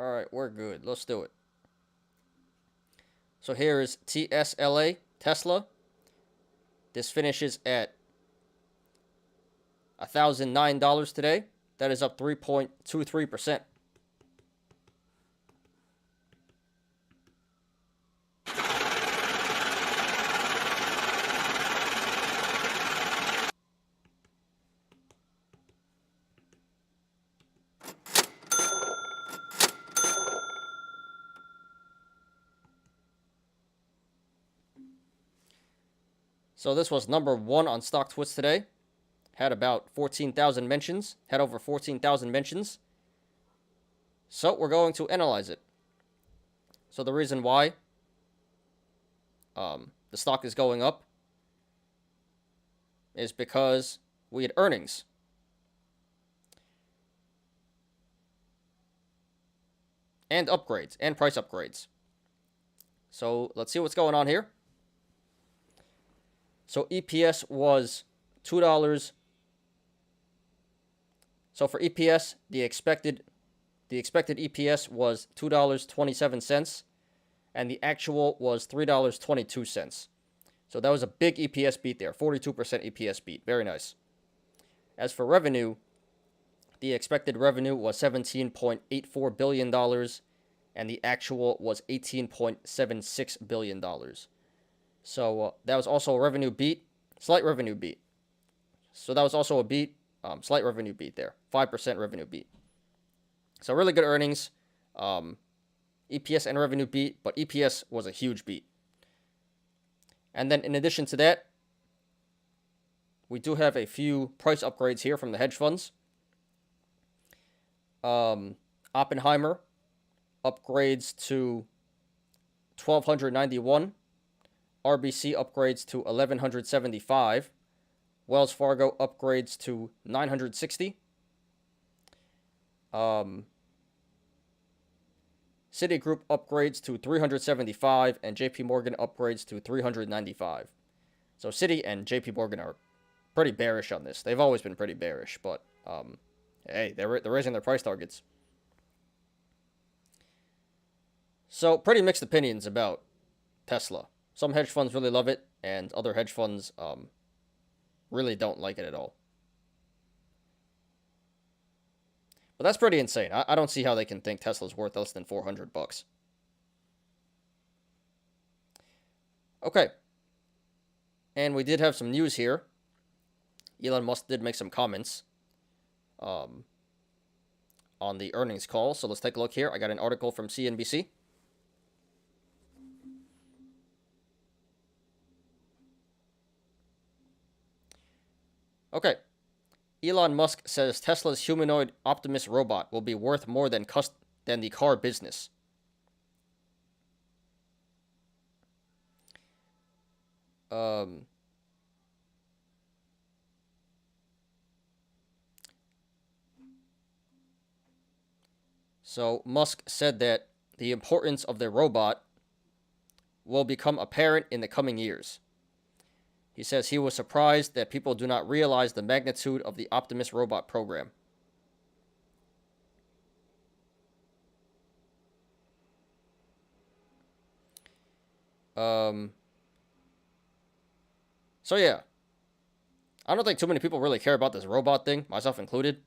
All right, we're good. Let's do it. So here is TSLA Tesla. This finishes at $1,009 today. That is up 3.23%. So this was number 1 on StockTwits today. Had about 14,000 mentions. Had over 14,000 mentions. So we're going to analyze it. So the reason why the stock is going up is because we had earnings. And upgrades. And price upgrades. So let's see what's going on here. So EPS was $2. So for EPS, the expected EPS was $2.27, and the actual was $3.22. So that was a big EPS beat there, 42% EPS beat. Very nice. As for revenue, the expected revenue was $17.84 billion, and the actual was $18.76 billion. So that was also a revenue beat, slight revenue beat. So that was also a beat, slight revenue beat there, 5% revenue beat. So really good earnings, EPS and revenue beat, but EPS was a huge beat. And then in addition to that, we do have a few price upgrades here from the hedge funds. Oppenheimer upgrades to 1,291. RBC upgrades to 1,175. Wells Fargo upgrades to 960. Citigroup upgrades to 375, and JP Morgan upgrades to 395. So Citi and JP Morgan are pretty bearish on this. They've always been pretty bearish, but hey, they're raising their price targets. So pretty mixed opinions about Tesla. Some hedge funds really love it, and other hedge funds really don't like it at all. But that's pretty insane. I don't see how they can think Tesla's worth less than $400. Okay. And we did have some news here. Elon Musk did make some comments on the earnings call. So let's take a look here. I got an article from CNBC. Okay. Elon Musk says Tesla's humanoid Optimus robot will be worth more than the car business. So Musk said that the importance of the robot will become apparent in the coming years. He says he was surprised that people do not realize the magnitude of the Optimus robot program. So yeah, I don't think too many people really care about this robot thing, myself included.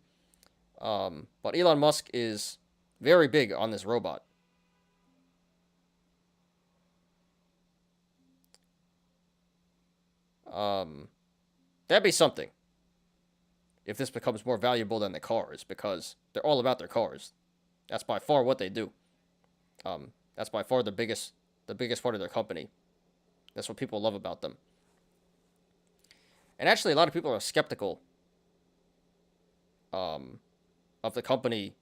But Elon Musk is very big on this robot. That'd be something if this becomes more valuable than the cars, because they're all about their cars. That's by far what they do. That's by far the biggest part of their company. That's what people love about them. And actually, a lot of people are skeptical of the company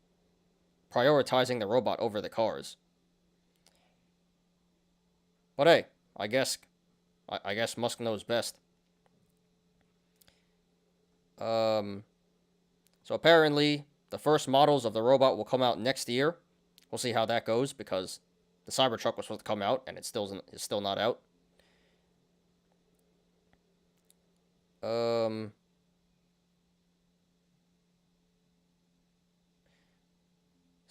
prioritizing the robot over the cars. But hey, I guess Musk knows best. So apparently, the first models of the robot will come out next year. We'll see how that goes, because the Cybertruck was supposed to come out, and it's still not out.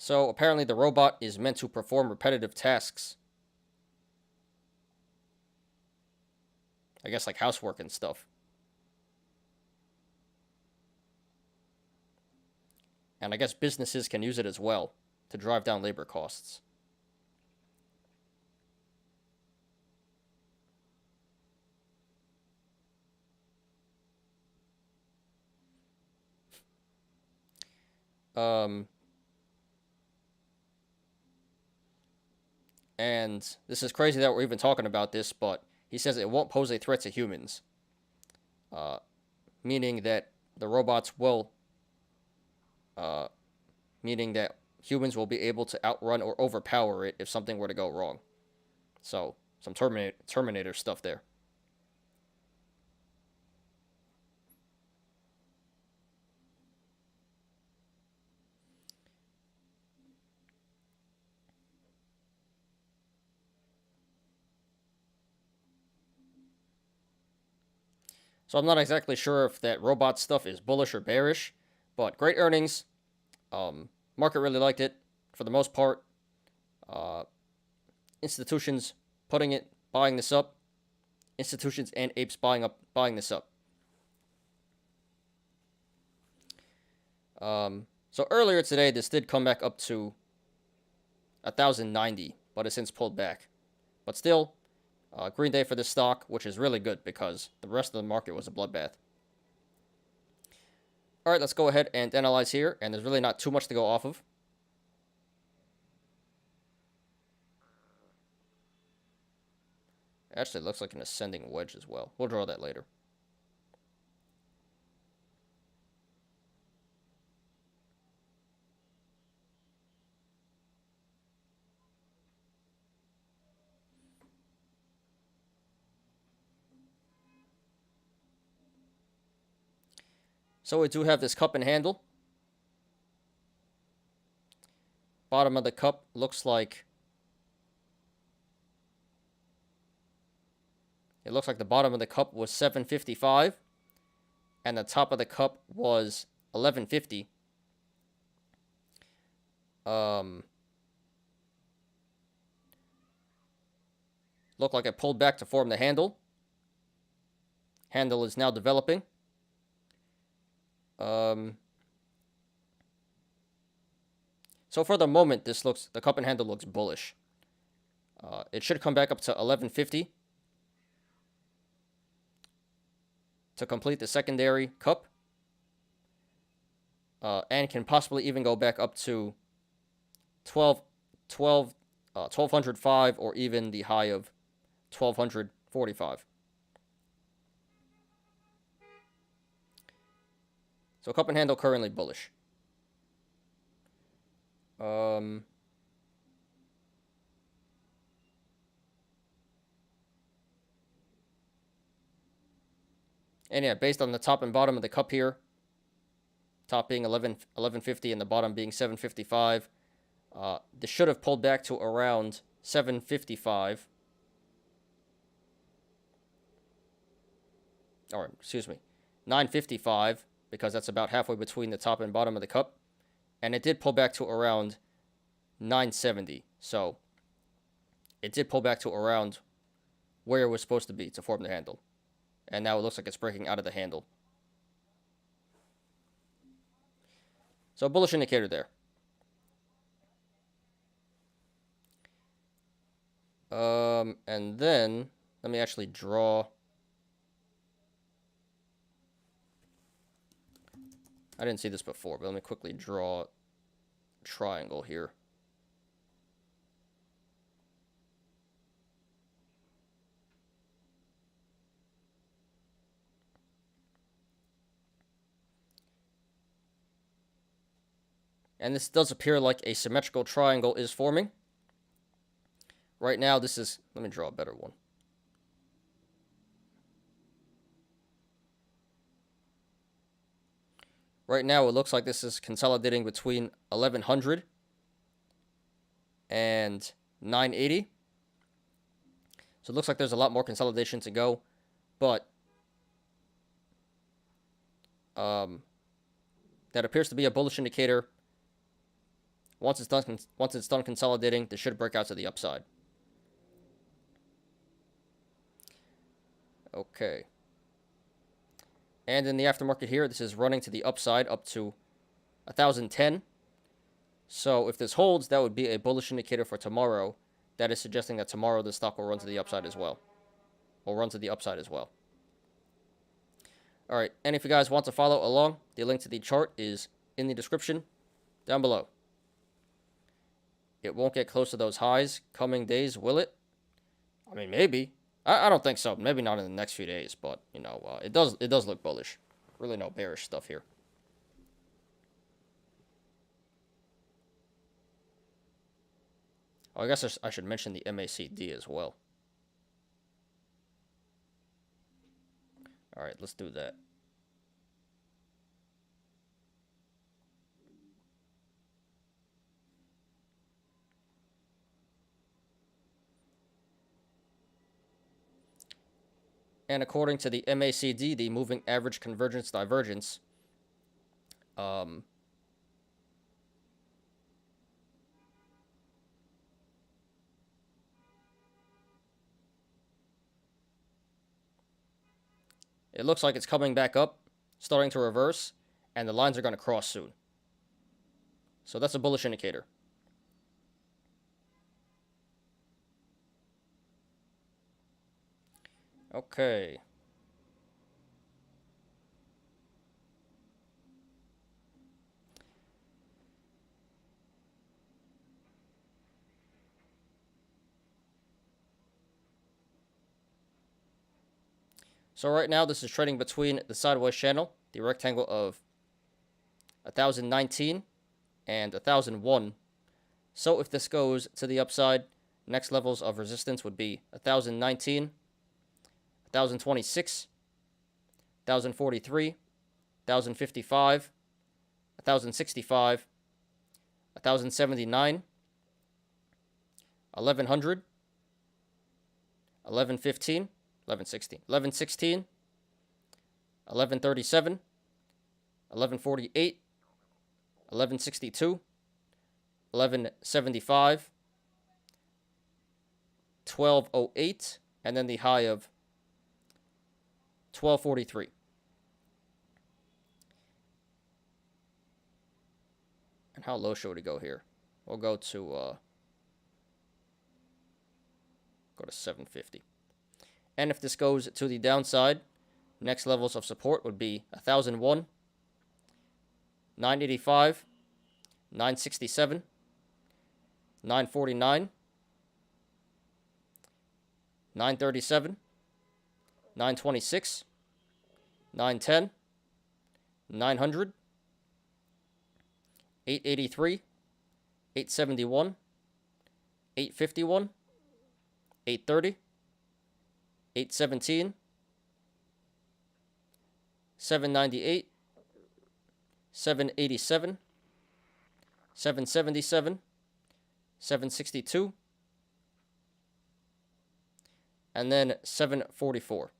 So apparently the robot is meant to perform repetitive tasks. I guess like housework and stuff. And I guess businesses can use it as well to drive down labor costs. And this is crazy that we're even talking about this, but he says it won't pose a threat to humans. Meaning that the robots will, meaning that humans will be able to outrun or overpower it if something were to go wrong. So, some Terminator stuff there. So I'm not exactly sure if that robot stuff is bullish or bearish, but great earnings. Market really liked it for the most part. Institutions buying this up. Institutions and apes buying this up. So earlier today, this did come back up to 1,090, but it's since pulled back. But still, green day for this stock, which is really good because the rest of the market was a bloodbath. All right, let's go ahead and analyze here, and there's really not too much to go off of. Actually, it looks like an ascending wedge as well. We'll draw that later. So we do have this cup and handle. Bottom of the cup looks like... It looks like the bottom of the cup was 755. And the top of the cup was 1150. Looked like it pulled back to form the handle. Handle is now developing. So for the moment, the cup and handle looks bullish. It should come back up to 1150 to complete the secondary cup, and can possibly even go back up to 1205 or even the high of 1245. So cup and handle currently bullish. And yeah, based on the top and bottom of the cup here, top being 1150 and the bottom being 755, this should have pulled back to around 755. Or, excuse me, 955, because that's about halfway between the top and bottom of the cup. And it did pull back to around 970. So it did pull back to around where it was supposed to be to form the handle. And now it looks like it's breaking out of the handle. So bullish indicator there. And then let me actually draw. I didn't see this before, but let me quickly draw a triangle here. And this does appear like a symmetrical triangle is forming. Right now, this is... Let me draw a better one. Right now, it looks like this is consolidating between 1100 and 980. So it looks like there's a lot more consolidation to go. But that appears to be a bullish indicator Once it's done consolidating, this should break out to the upside. Okay. And in the aftermarket here, this is running to the upside up to 1,010. So if this holds, that would be a bullish indicator for tomorrow. That is suggesting that tomorrow the stock will run to the upside as well. Will run to the upside as well. Alright, and if you guys want to follow along, the link to the chart is in the description down below. It won't get close to those highs coming days, will it? I mean, maybe. I don't think so. Maybe not in the next few days, but, you know, it does look bullish. Really no bearish stuff here. Oh, I guess I should mention the MACD as well. All right, let's do that. And according to the MACD, the moving average convergence divergence, it looks like it's coming back up, starting to reverse, and the lines are going to cross soon. So that's a bullish indicator. Okay. So right now, this is trading between the sideways channel, the rectangle of 1,019 and 1,001. So if this goes to the upside, next levels of resistance would be 1,019, 1,026, 1,043, 1,055, 1,065, 1,079, 1,100, 1,115, 1116, 1116, 1137, 1148, 1162, 1175, 1208, and then the high of 1243. And how low should we go here? We'll go to 750. And if this goes to the downside, next levels of support would be 1,001, 985, 967, 949, 937, 926, 910, 900, 883, 871, 851, 830, 817, 798, 787, 777, 762, and then 744.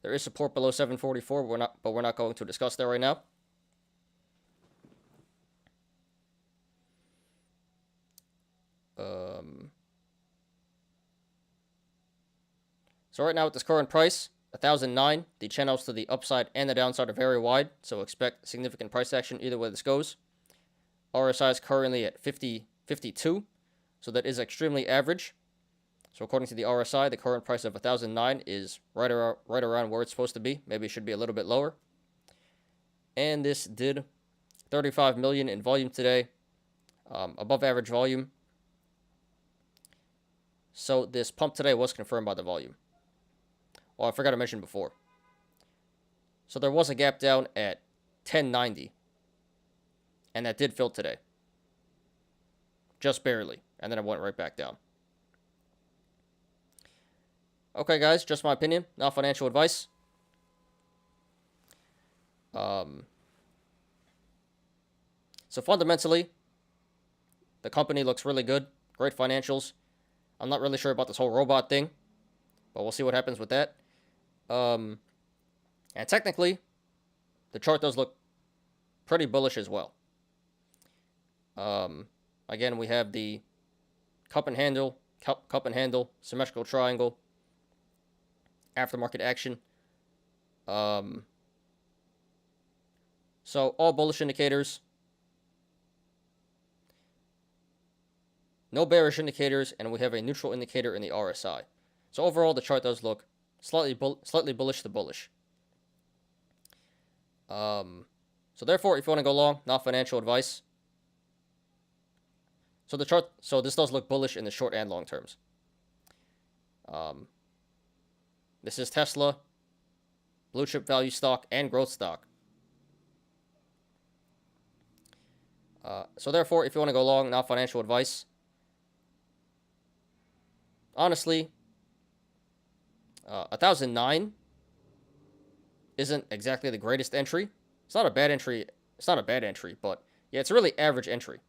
There is support below 744, but we're not going to discuss that right now. So right now with this current price, 1,009, the channels to the upside and the downside are very wide, so expect significant price action either way this goes. RSI is currently at 52, so that is extremely average. So according to the RSI, the current price of 1,009 is right around where it's supposed to be. Maybe it should be a little bit lower. And this did 35 million in volume today, above average volume. So this pump today was confirmed by the volume. Well, I forgot to mention before. So there was a gap down at 1090. And that did fill today. Just barely. And then it went right back down. Okay, guys, just my opinion, not financial advice. So fundamentally, the company looks really good. Great financials. I'm not really sure about this whole robot thing, but we'll see what happens with that. And technically, the chart does look pretty bullish as well. Again, we have the cup and handle, symmetrical triangle, aftermarket action. So all bullish indicators. No bearish indicators, and we have a neutral indicator in the RSI. So overall, the chart does look slightly bullish to bullish. So therefore, if you want to go long, not financial advice. So this does look bullish in the short and long terms. This is Tesla, blue chip value stock, and growth stock. So therefore, if you want to go long, not financial advice. Honestly, 1009 isn't exactly the greatest entry. It's not a bad entry. But yeah, it's a really average entry,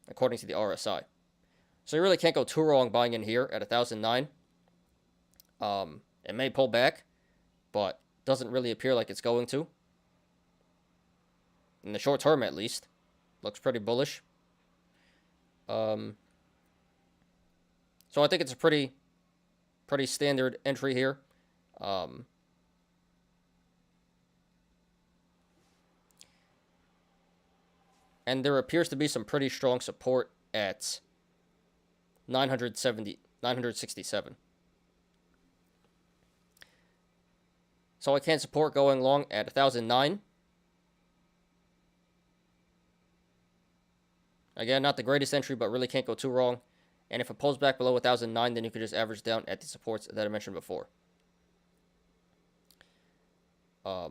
according to the RSI. So you really can't go too wrong buying in here at 1009. It may pull back, but doesn't really appear like it's going to. In the short term, at least, looks pretty bullish. So I think it's a pretty standard entry here. And there appears to be some pretty strong support at 967. So I can support going long at 1009. Again, not the greatest entry, but really can't go too wrong. And if it pulls back below 1009, then you could just average down at the supports that I mentioned before. Now,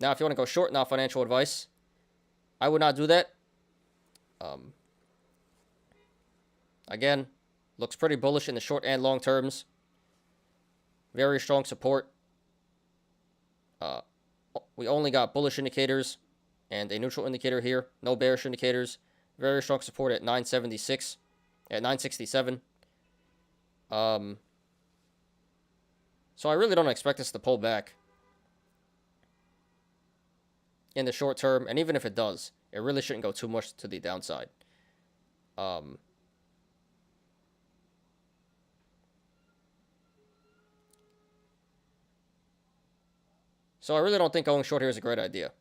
if you want to go short, not financial advice, I would not do that. Again, looks pretty bullish in the short and long terms. Very strong support. We only got bullish indicators and a neutral indicator here. No bearish indicators. Very strong support at 976, at 967. So I really don't expect this to pull back in the short term, and even if it does, it really shouldn't go too much to the downside. So I really don't think going short here is a great idea.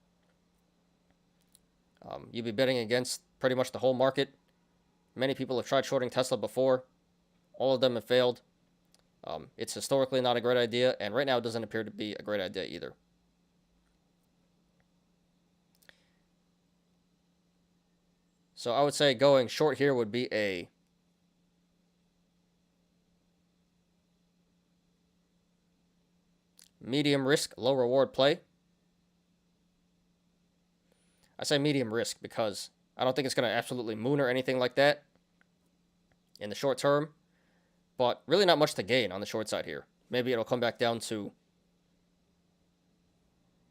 You'd be betting against pretty much the whole market. Many people have tried shorting Tesla before. All of them have failed. It's historically not a great idea, and right now it doesn't appear to be a great idea either. So I would say going short here would be a medium risk, low reward play. I say medium risk because I don't think it's going to absolutely moon or anything like that in the short term, but really not much to gain on the short side here. Maybe it'll come back down to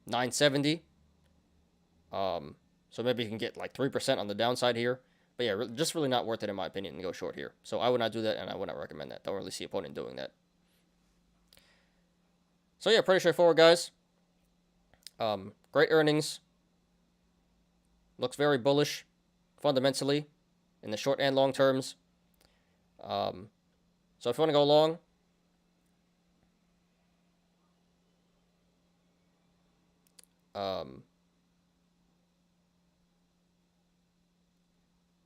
970. So maybe you can get like 3% on the downside here. But yeah, just really not worth it in my opinion to go short here. So I would not do that, and I would not recommend that. Don't really see a point in doing that. So yeah, pretty straightforward, guys. Great earnings. Looks very bullish fundamentally in the short and long terms. So if you want to go long,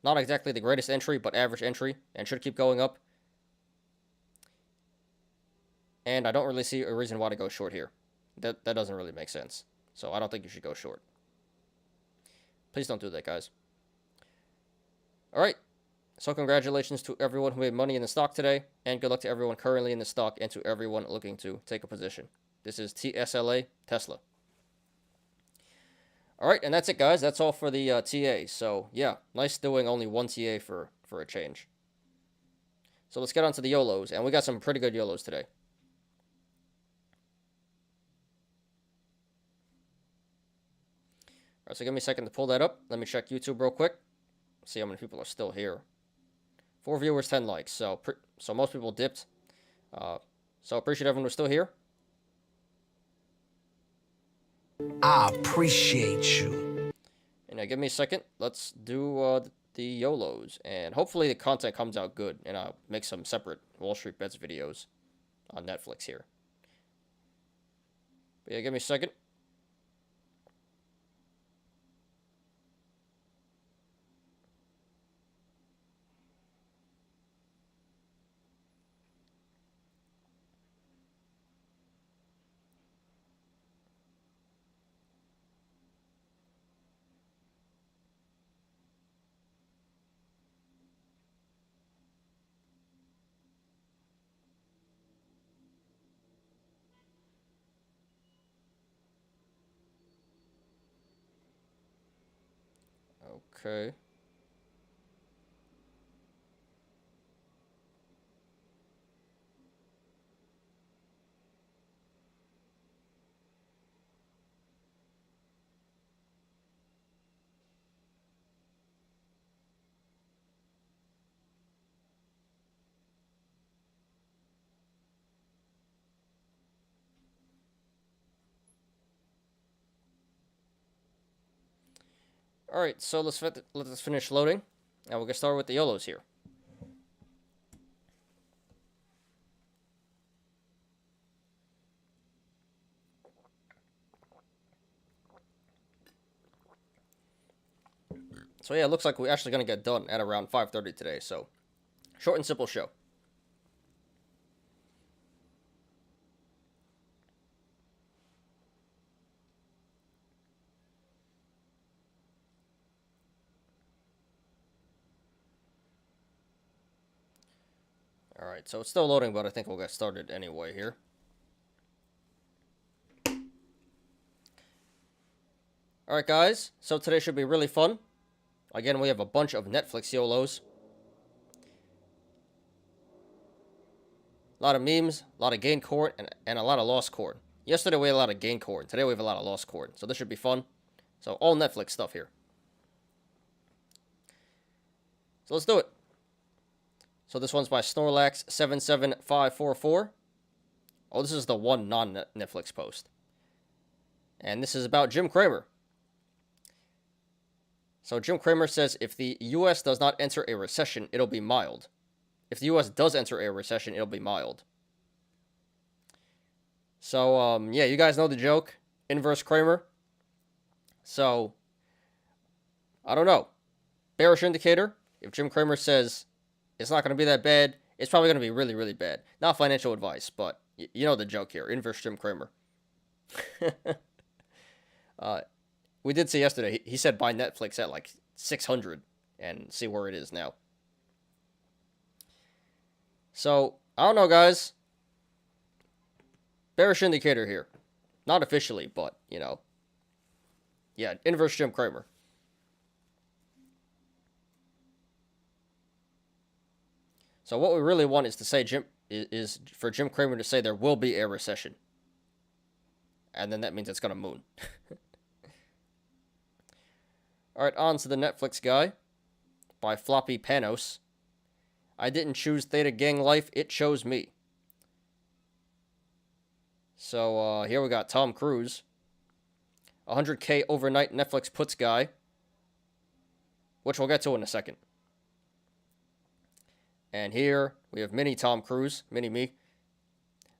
not exactly the greatest entry, but average entry, and should keep going up. And I don't really see a reason why to go short here. That doesn't really make sense. So I don't think you should go short. Please don't do that, guys. All right. So congratulations to everyone who made money in the stock today, and good luck to everyone currently in the stock and to everyone looking to take a position. This is TSLA Tesla. All right, and that's it, guys. That's all for the TA. So yeah, nice doing only one TA for a change. So let's get on to the Yolos, and we got some pretty good Yolos today. All right, so give me a second to pull that up. Let me check YouTube real quick. See how many people are still here. 4 viewers, 10 likes. So most people dipped. So appreciate everyone who's still here. I appreciate you. And Yeah, give me a second. Let's do the Yolos, and hopefully the content comes out good, and I'll make some separate Wall Street Bets videos on Netflix here. But yeah, give me a second. Okay. All right, so let this finish loading, and we'll get started with the Yolos here. So yeah, it looks like we're actually gonna get done at around 5:30 today. So short and simple show. All right, so it's still loading, but I think we'll get started anyway here. All right, guys. So today should be really fun. Again, we have a bunch of Netflix Yolos. A lot of memes, a lot of gain court, and a lot of lost court. Yesterday we had a lot of gain court. Today we have a lot of lost court. So this should be fun. So all Netflix stuff here. So let's do it. So this one's by Snorlax77544. Oh, this is the one non-Netflix post. And this is about Jim Cramer. So Jim Cramer says, if the U.S. does not enter a recession, it'll be mild. If the U.S. does enter a recession, it'll be mild. So, yeah, you guys know the joke. Inverse Cramer. So, I don't know. Bearish indicator. If Jim Cramer says it's not going to be that bad, it's probably going to be really, really bad. Not financial advice, but you know the joke here. Inverse Jim Cramer. We did see yesterday, he said buy Netflix at like 600 and see where it is now. So, I don't know, guys. Bearish indicator here. Not officially, but, you know. Yeah, inverse Jim Cramer. So what we really want is to say is for Jim Cramer to say there will be a recession. And then that means it's going to moon. Alright, on to the Netflix guy. By Floppy Panos. I didn't choose Theta Gang Life, it chose me. So, here we got Tom Cruise. 100K overnight Netflix puts guy. Which we'll get to in a second. And here we have mini Tom Cruise, mini me.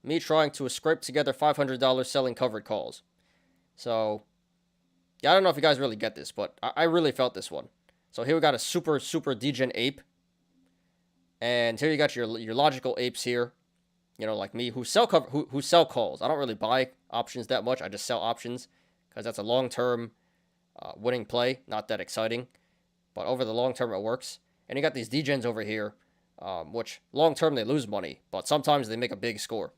Me trying to scrape together $500 selling covered calls. So, yeah, I don't know if you guys really get this, but I really felt this one. So here we got a super degen ape. And here you got your logical apes here. You know, like me, who sell calls. I don't really buy options that much. I just sell options because that's a long-term winning play. Not that exciting. But over the long term, it works. And you got these degens over here, which long-term they lose money. But sometimes they make a big score.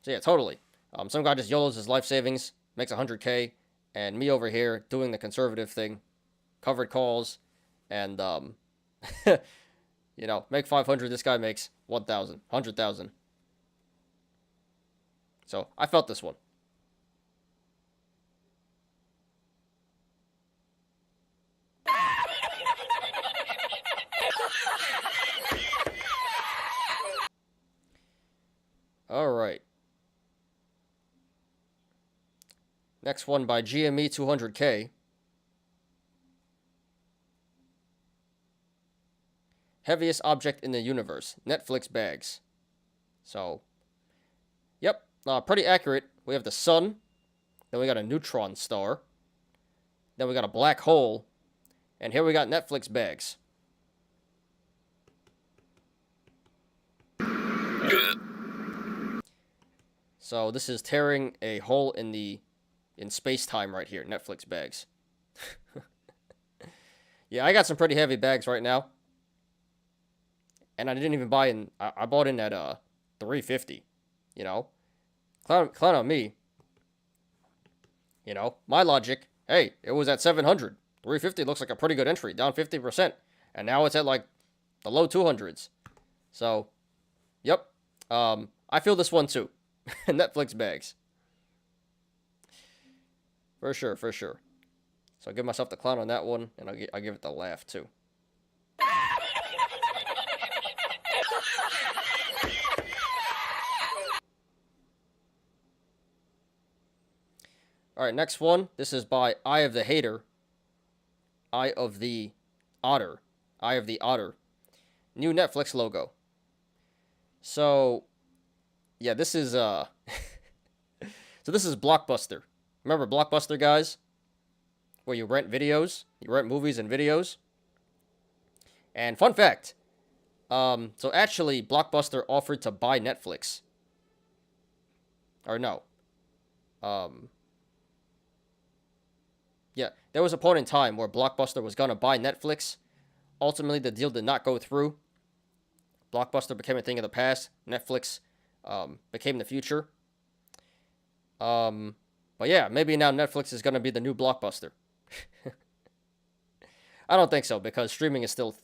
So yeah, totally. Some guy just YOLOs his life savings, makes 100K, and me over here doing the conservative thing, covered calls, and, you know, make 500, this guy makes 1,000, 100,000. So, I felt this one. All right. Next one by GME 200K. Heaviest object in the universe. Netflix bags. So, yep, pretty accurate. We have the sun. Then we got a neutron star. Then we got a black hole. And here we got Netflix bags. So this is tearing a hole in space-time right here. Netflix bags. Yeah, I got some pretty heavy bags right now. And I didn't even buy in. I bought in at $350. You know, clown on me. You know, my logic. Hey, it was at $700. $350 looks like a pretty good entry, down 50%, and now it's at like the low 200s. So, yep. I feel this one too. Netflix bags. For sure, for sure. So I'll give myself the clown on that one, and I'll give it the laugh too. All right, next one. This is by Eye of the Hater. Eye of the Otter. Eye of the Otter. New Netflix logo. So, yeah, this is so this is Blockbuster. Remember Blockbuster, guys? Where you rent videos, you rent movies and videos. And fun fact, so actually Blockbuster offered to buy Netflix. Or no. Yeah, there was a point in time where Blockbuster was going to buy Netflix. Ultimately, the deal did not go through. Blockbuster became a thing of the past. Netflix became the future. But yeah, maybe now Netflix is going to be the new Blockbuster. I don't think so, because streaming is still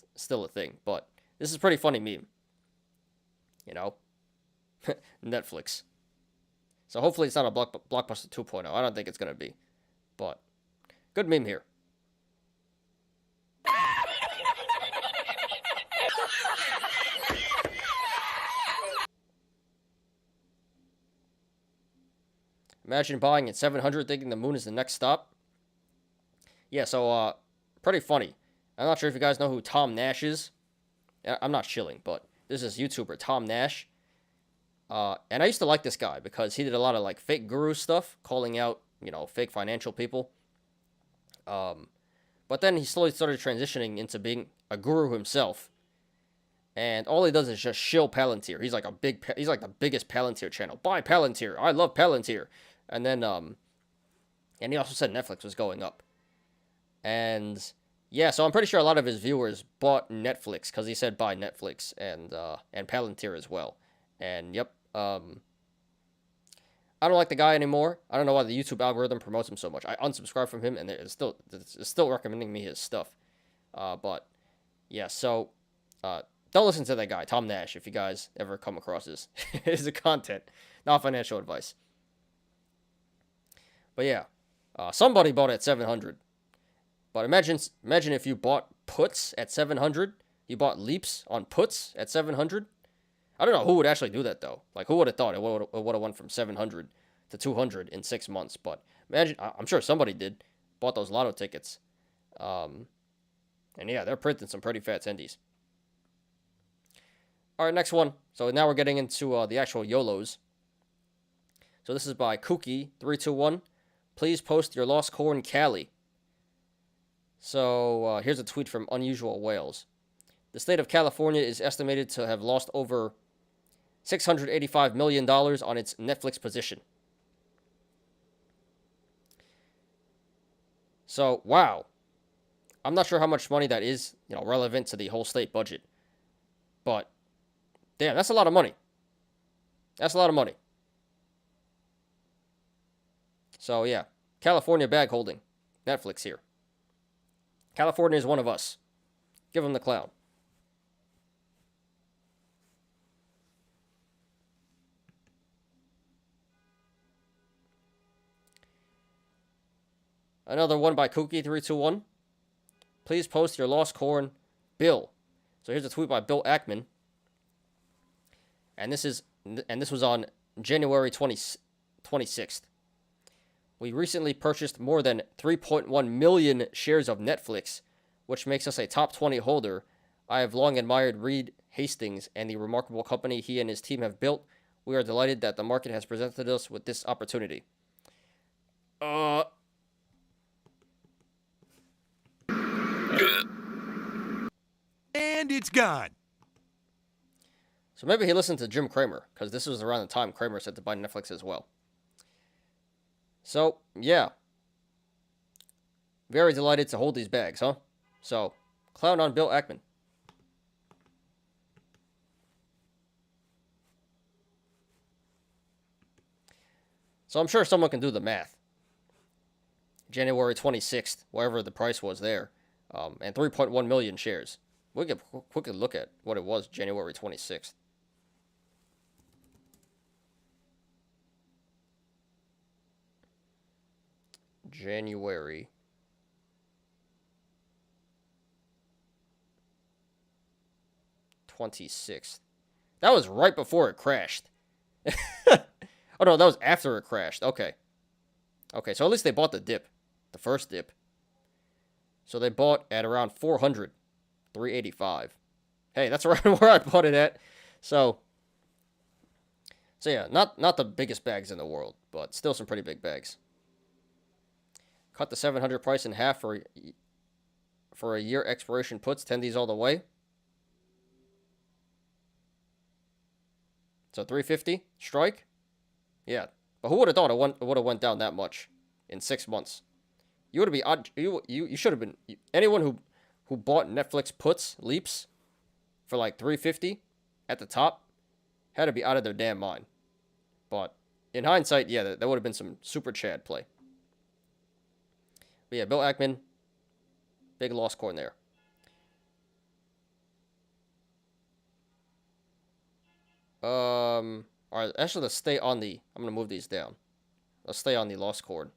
a thing. But this is a pretty funny meme. You know? Netflix. So hopefully it's not a Blockbuster 2.0. I don't think it's going to be. But good meme here. Imagine buying at 700 thinking the moon is the next stop. Yeah, so, pretty funny. I'm not sure if you guys know who Tom Nash is. I'm not shilling, but this is YouTuber Tom Nash. And I used to like this guy because he did a lot of, like, fake guru stuff, calling out, you know, fake financial people. But then he slowly started transitioning into being a guru himself. And all he does is just shill Palantir. He's like he's like the biggest Palantir channel. Buy Palantir. I love Palantir. And then, and he also said Netflix was going up. And yeah, so I'm pretty sure a lot of his viewers bought Netflix because he said buy Netflix and Palantir as well. And yep, I don't like the guy anymore. I don't know why the YouTube algorithm promotes him so much. I unsubscribed from him, and it's still recommending me his stuff. But yeah, so don't listen to that guy, Tom Nash, if you guys ever come across his content, not financial advice. But yeah, somebody bought it at 700. But imagine if you bought puts at 700. You bought leaps on puts at 700. I don't know who would actually do that, though. Like, who would have thought it would have went from 700 to 200 in 6 months? But imagine, I'm sure somebody did. Bought those lotto tickets. And yeah, they're printing some pretty fat tendies. All right, next one. So now we're getting into the actual Yolos. So this is by Kookie321. Please post your lost corn Cali. So here's a tweet from Unusual Whales. The state of California is estimated to have lost over $685 million on its Netflix position. So, wow. I'm not sure how much money that is, you know, relevant to the whole state budget. But, damn, that's a lot of money. That's a lot of money. So, yeah. California bag holding. Netflix here. California is one of us. Give them the clown. Another one by Kookie321. Please post your lost corn, Bill. So here's a tweet by Bill Ackman. And this was on January 26th. We recently purchased more than 3.1 million shares of Netflix, which makes us a top 20 holder. I have long admired Reed Hastings and the remarkable company he and his team have built. We are delighted that the market has presented us with this opportunity. And it's gone. So maybe he listened to Jim Cramer, because this was around the time Cramer said to buy Netflix as well. So, yeah. Very delighted to hold these bags, huh? So, clown on Bill Ackman. So I'm sure someone can do the math. January 26th, whatever the price was there, and 3.1 million shares. We could quickly look at what it was January 26th. January 26th. That was right before it crashed. Oh no, that was after it crashed. Okay. Okay, so at least they bought the dip. The first dip. So they bought at around 400. 385. Hey, that's around where I bought it at. So yeah, not the biggest bags in the world, but still some pretty big bags. Cut the 700 price in half for a year expiration puts. 10 these all the way. So 350 strike. Yeah, but who would have thought it would have went down that much in 6 months? You would have been you should have been anyone who bought Netflix puts leaps for like 350 at the top had to be out of their damn mind. But in hindsight, yeah, that would have been some super Chad play. But yeah, Bill Ackman, big lost coin there. All right, actually, let's stay on the. I'm gonna move these down. Let's stay on the lost chord.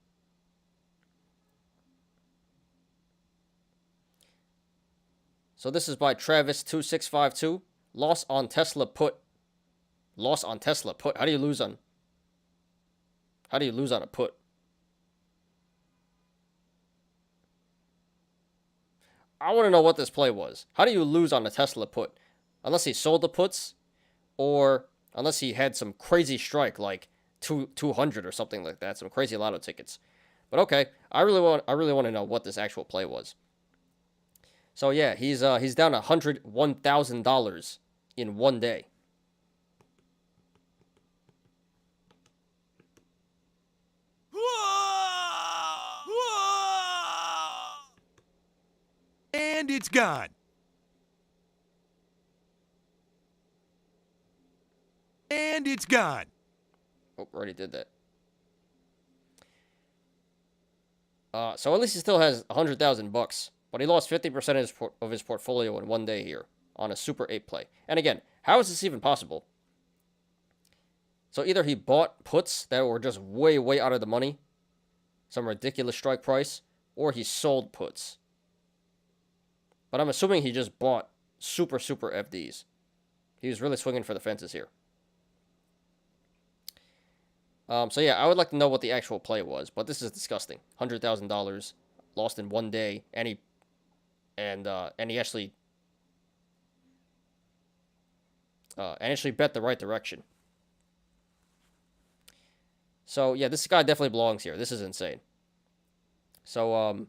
So this is by Travis2652. Loss on Tesla put. Loss on Tesla put. How do you lose on a put? I want to know what this play was. How do you lose on a Tesla put? Unless he sold the puts, or unless he had some crazy strike like 200 or something like that, some crazy lotto tickets. But okay, I really want to know what this actual play was. So yeah, he's down $101,000 in 1 day. And it's gone. And it's gone. Oh, already did that. So at least he still has $100,000, but he lost 50% of his portfolio in 1 day here on a Super 8 play. And again, how is this even possible? So either he bought puts that were just way, way out of the money, some ridiculous strike price, or he sold puts. But I'm assuming he just bought super, super FDs. He was really swinging for the fences here. So yeah, I would like to know what the actual play was, but this is disgusting. $100,000 lost in 1 day, and he actually bet the right direction. So yeah, this guy definitely belongs here. This is insane. So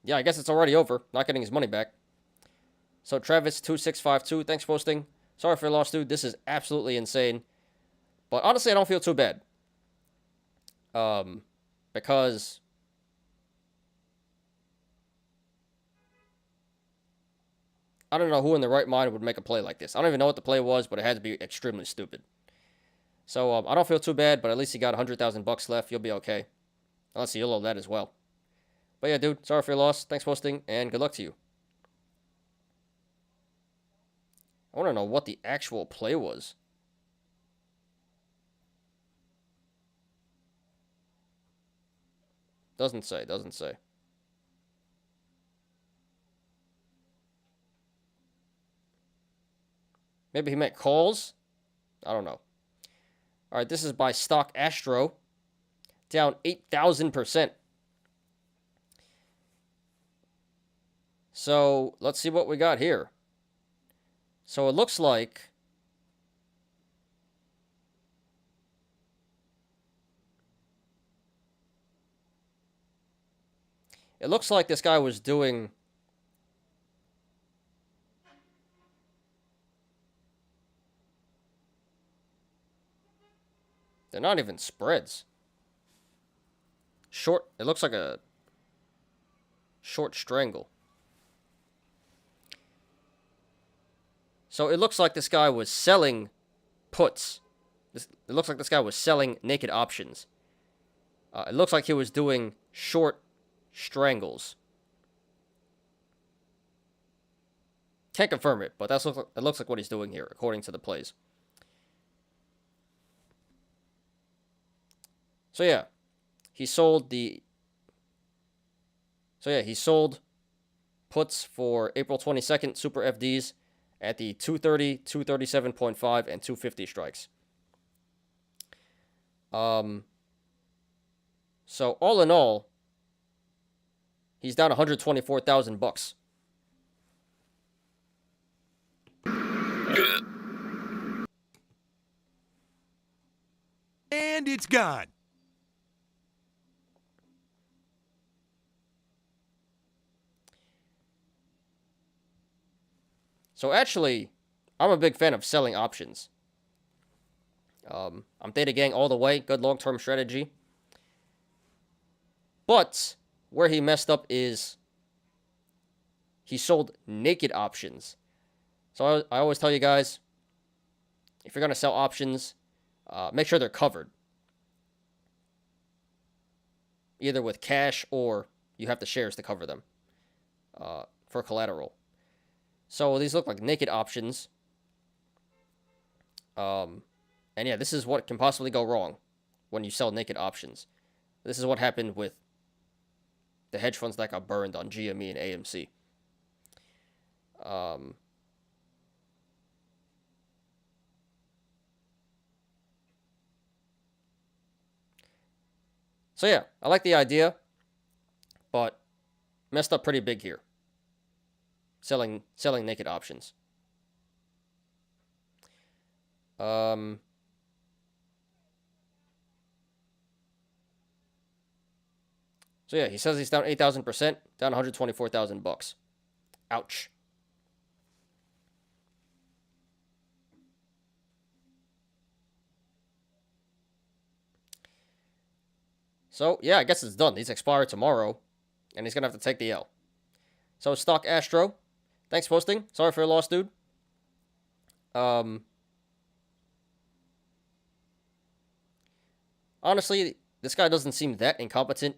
yeah, I guess it's already over. Not getting his money back. So Travis2652, thanks for posting. Sorry for your loss, dude. This is absolutely insane. But honestly, I don't feel too bad. Because I don't know who in their right mind would make a play like this. I don't even know what the play was, but it had to be extremely stupid. So I don't feel too bad, but at least you got $100,000 left. You'll be okay. Unless you YOLO that as well. But yeah, dude, sorry for your loss. Thanks for posting, and good luck to you. I want to know what the actual play was. Doesn't say. Maybe he meant calls? I don't know. All right, this is by Stock Astro. down 8,000%. So let's see what we got here. So it looks like this guy was doing they're not even spreads. Short, it looks like a short strangle. So it looks like this guy was selling puts. It looks like this guy was selling naked options. It looks like he was doing short strangles. Can't confirm it, but it looks like what he's doing here, according to the plays. So yeah, he sold puts for April 22nd Super FDs at the 230, 237.5, and 250 strikes. So all in all, he's down $124,000. And it's gone. So actually, I'm a big fan of selling options. I'm Theta Gang all the way. Good long-term strategy. But where he messed up is he sold naked options. So I always tell you guys, if you're going to sell options, make sure they're covered. Either with cash or you have the shares to cover them for collateral. So these look like naked options. And yeah, this is what can possibly go wrong when you sell naked options. This is what happened with the hedge funds that got burned on GME and AMC. So yeah, I like the idea, but messed up pretty big here. Selling naked options. So yeah, he says he's down 8,000%, down $124,000. Ouch. So yeah, I guess it's done. These expire tomorrow, and he's gonna have to take the L. So Stock Astro, thanks for posting. Sorry for your loss, dude. Honestly, this guy doesn't seem that incompetent.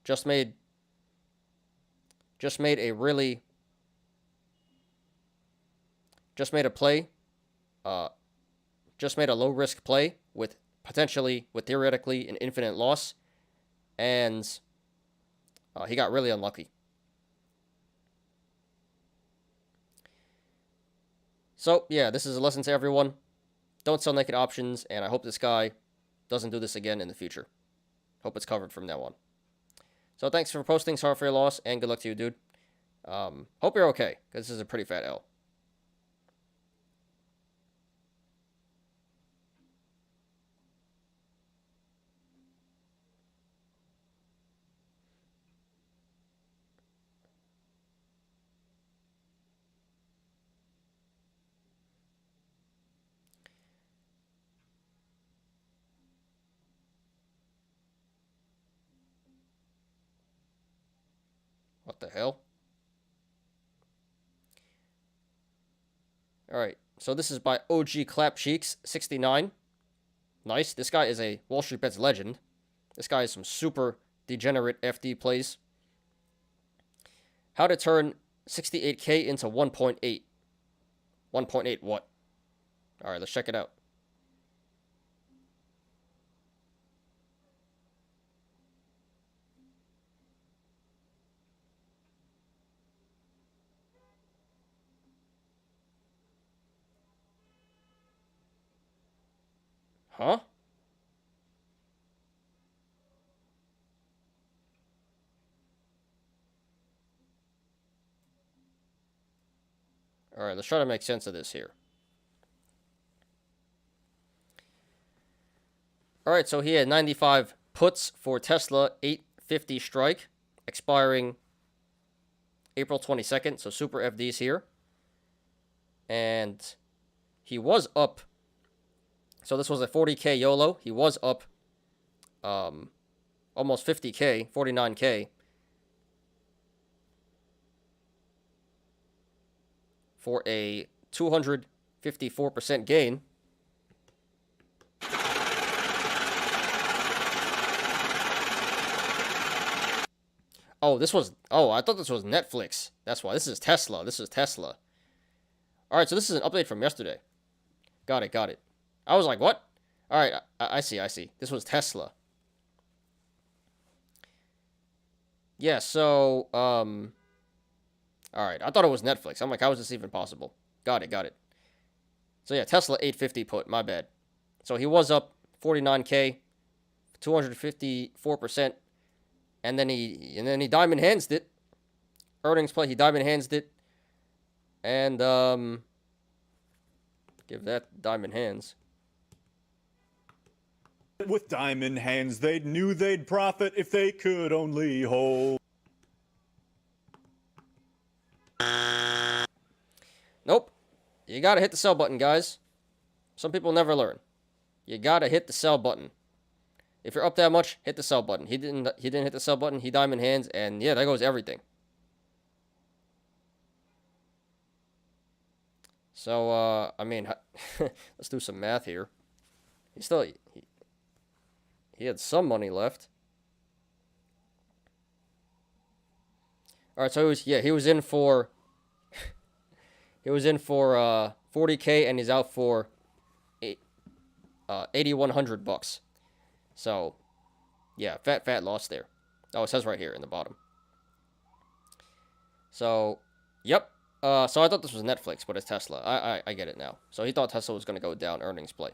Just made a play. Just made a low risk play with theoretically an infinite loss, and he got really unlucky. So yeah, this is a lesson to everyone. Don't sell naked options, and I hope this guy doesn't do this again in the future. Hope it's covered from now on. So thanks for posting. Sorry for your loss, and good luck to you, dude. Hope you're okay, because this is a pretty fat L. What the hell? Alright, so this is by OG Clap Cheeks 69. Nice. This guy is a Wall Street Bets legend. This guy has some super degenerate FD plays. How to turn 68K into 1.8. 1.8 what? Alright, let's check it out. Huh? All right, let's try to make sense of this here. All right, so he had 95 puts for Tesla 850 strike, expiring April 22nd. So super FDs here. And he was up. So this was a 40K YOLO. He was up almost 50K, 49K. For a 254% gain. Oh, I thought this was Netflix. That's why. This is Tesla. All right, so this is an update from yesterday. Got it. I was like, what? All right, I see. This was Tesla. Yeah, so, all right, I thought it was Netflix. I'm like, how is this even possible? Got it. So yeah, Tesla 850 put, my bad. So he was up 49K, 254%, and then he diamond handsed it. Earnings play, he diamond handsed it. And give that diamond hands. With diamond hands, they knew they'd profit if they could only hold. Nope. You gotta hit the sell button, guys. Some people never learn. You gotta hit the sell button. If you're up that much, hit the sell button. He didn't hit the sell button. He diamond hands, and yeah, there goes everything. So I mean, let's do some math here. He had some money left. All right, so he was in for 40K, and he's out for $8,100. So, yeah, fat loss there. Oh, it says right here in the bottom. So, yep. So I thought this was Netflix, but it's Tesla. I get it now. So he thought Tesla was going to go down earnings play.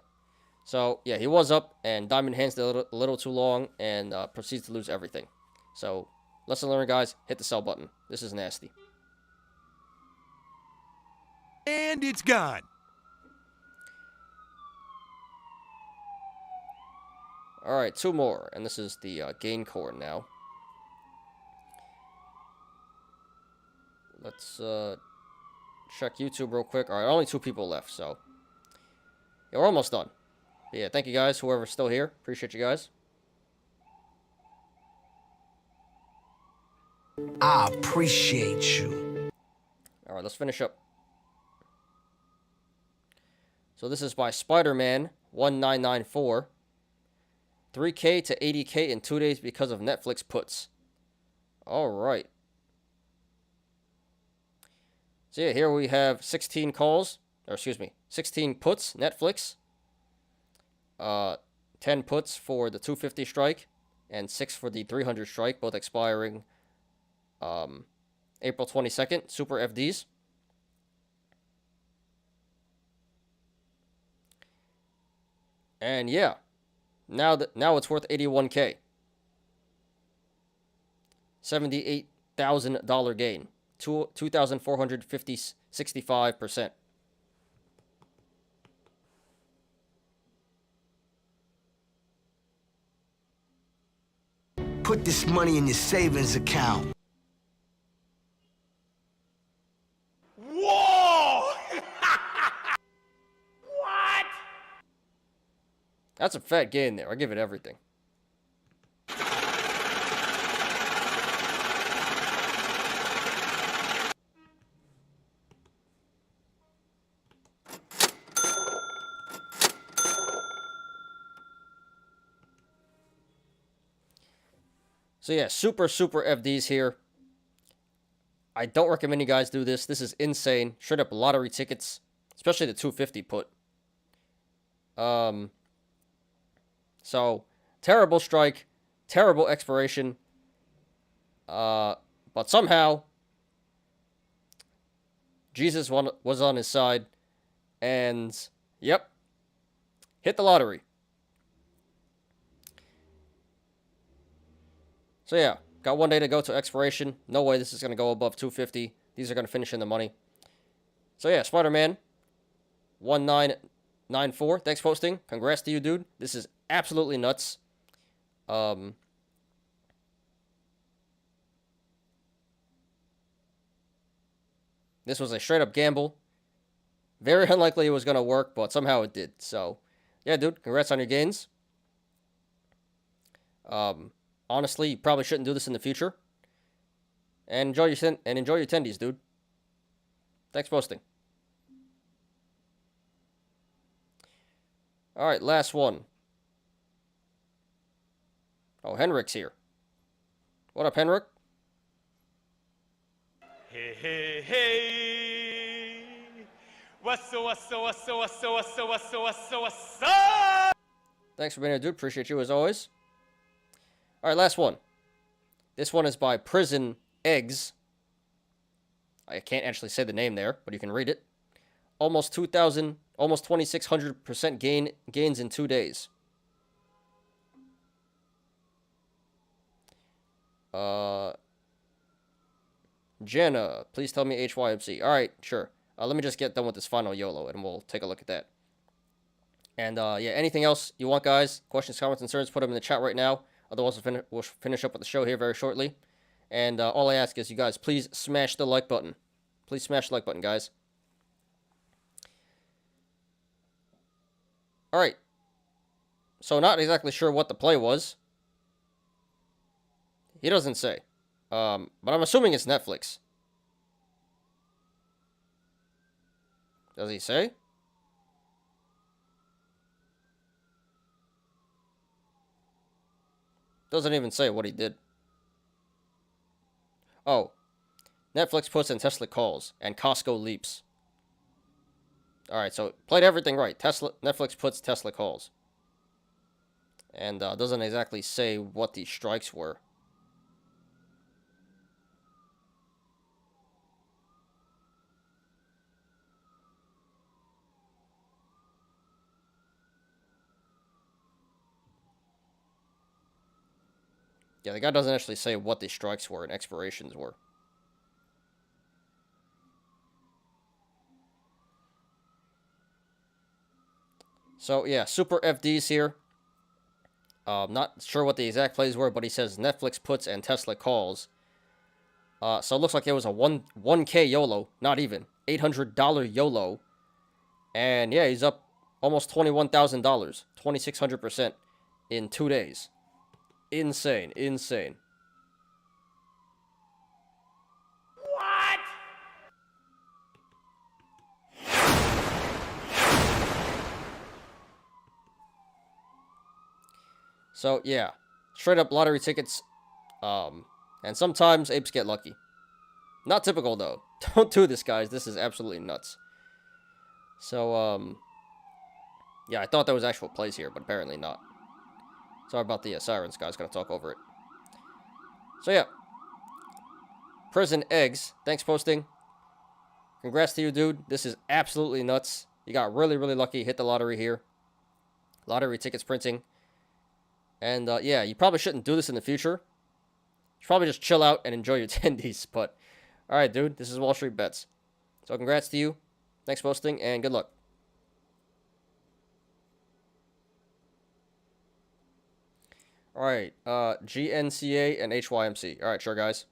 So, yeah, he was up, and diamond hands a little too long, and proceeds to lose everything. So, lesson learned, guys. Hit the sell button. This is nasty. And it's gone. All right, two more, and this is the gain corn now. Let's check YouTube real quick. All right, only 2 people left, so yeah, we're almost done. But yeah, thank you guys, whoever's still here. Appreciate you guys. I appreciate you. All right, let's finish up. So this is by Spider-Man 1994. 3K to 80K in 2 days because of Netflix puts. All right. So yeah, here we have 16 calls, or excuse me, 16 puts, Netflix. 10 puts for the 250 strike, and 6 for the 300 strike, both expiring April 22nd, super FDs. And yeah, now it's worth 81K. $78,000 gain. 2,465%. Put this money in your savings account. Whoa! What? That's a fat gain there. I give it everything. So yeah, super FDs here. I don't recommend you guys do this. This is insane. Straight up lottery tickets, especially the 250 put. So terrible strike, terrible expiration. But somehow Jesus was on his side, and yep, hit the lottery. So yeah, got 1 day to go to expiration. No way this is going to go above 250. These are going to finish in the money. So yeah, Spider-Man 1994. Thanks for posting. Congrats to you, dude. This is absolutely nuts. This was a straight up gamble. Very unlikely it was gonna work, but somehow it did. So yeah, dude, congrats on your gains. Honestly, you probably shouldn't do this in the future. And enjoy your attendees, dude. Thanks for posting. All right, last one. Oh, Henrik's here. What up, Henrik? Hey, hey, hey. What's up? Thanks for being here, dude. Appreciate you as always. All right, last one. This one is by Prison Eggs. I can't actually say the name there, but you can read it. Almost 2,600% gains in 2 days. Jenna, please tell me HYMC. All right, sure. Let me just get done with this final YOLO, and we'll take a look at that. And yeah, anything else you want, guys? Questions, comments, concerns? Put them in the chat right now. Otherwise, we'll finish up with the show here very shortly. And all I ask is you guys, please smash the like button. Please smash the like button, guys. All right. So not exactly sure what the play was. He doesn't say. But I'm assuming it's Netflix. Does he say? Doesn't even say what he did. Oh. Netflix puts and Tesla calls, and Costco leaps. Alright, so played everything right. Netflix puts, Tesla calls. And doesn't exactly say what the strikes were. Yeah, the guy doesn't actually say what the strikes were and expirations were. So, yeah, super FDs here. Not sure what the exact plays were, but he says Netflix puts and Tesla calls. So it looks like it was a 1K YOLO, not even. $800 YOLO. And yeah, he's up almost $21,000. 2,600% in 2 days. Insane, insane. What? So yeah, straight up lottery tickets. And sometimes apes get lucky. Not typical though. Don't do this, guys. This is absolutely nuts. So yeah, I thought there was actual plays here, but apparently not. Sorry about the sirens, guys. Gonna talk over it. So yeah, Prison Eggs. Thanks for posting. Congrats to you, dude. This is absolutely nuts. You got really, really lucky. Hit the lottery here. Lottery tickets printing. And yeah, you probably shouldn't do this in the future. You should probably just chill out and enjoy your attendees. But all right, dude. This is Wall Street Bets. So congrats to you. Thanks for posting and good luck. All right, GNCA and HYMC. All right, sure, guys.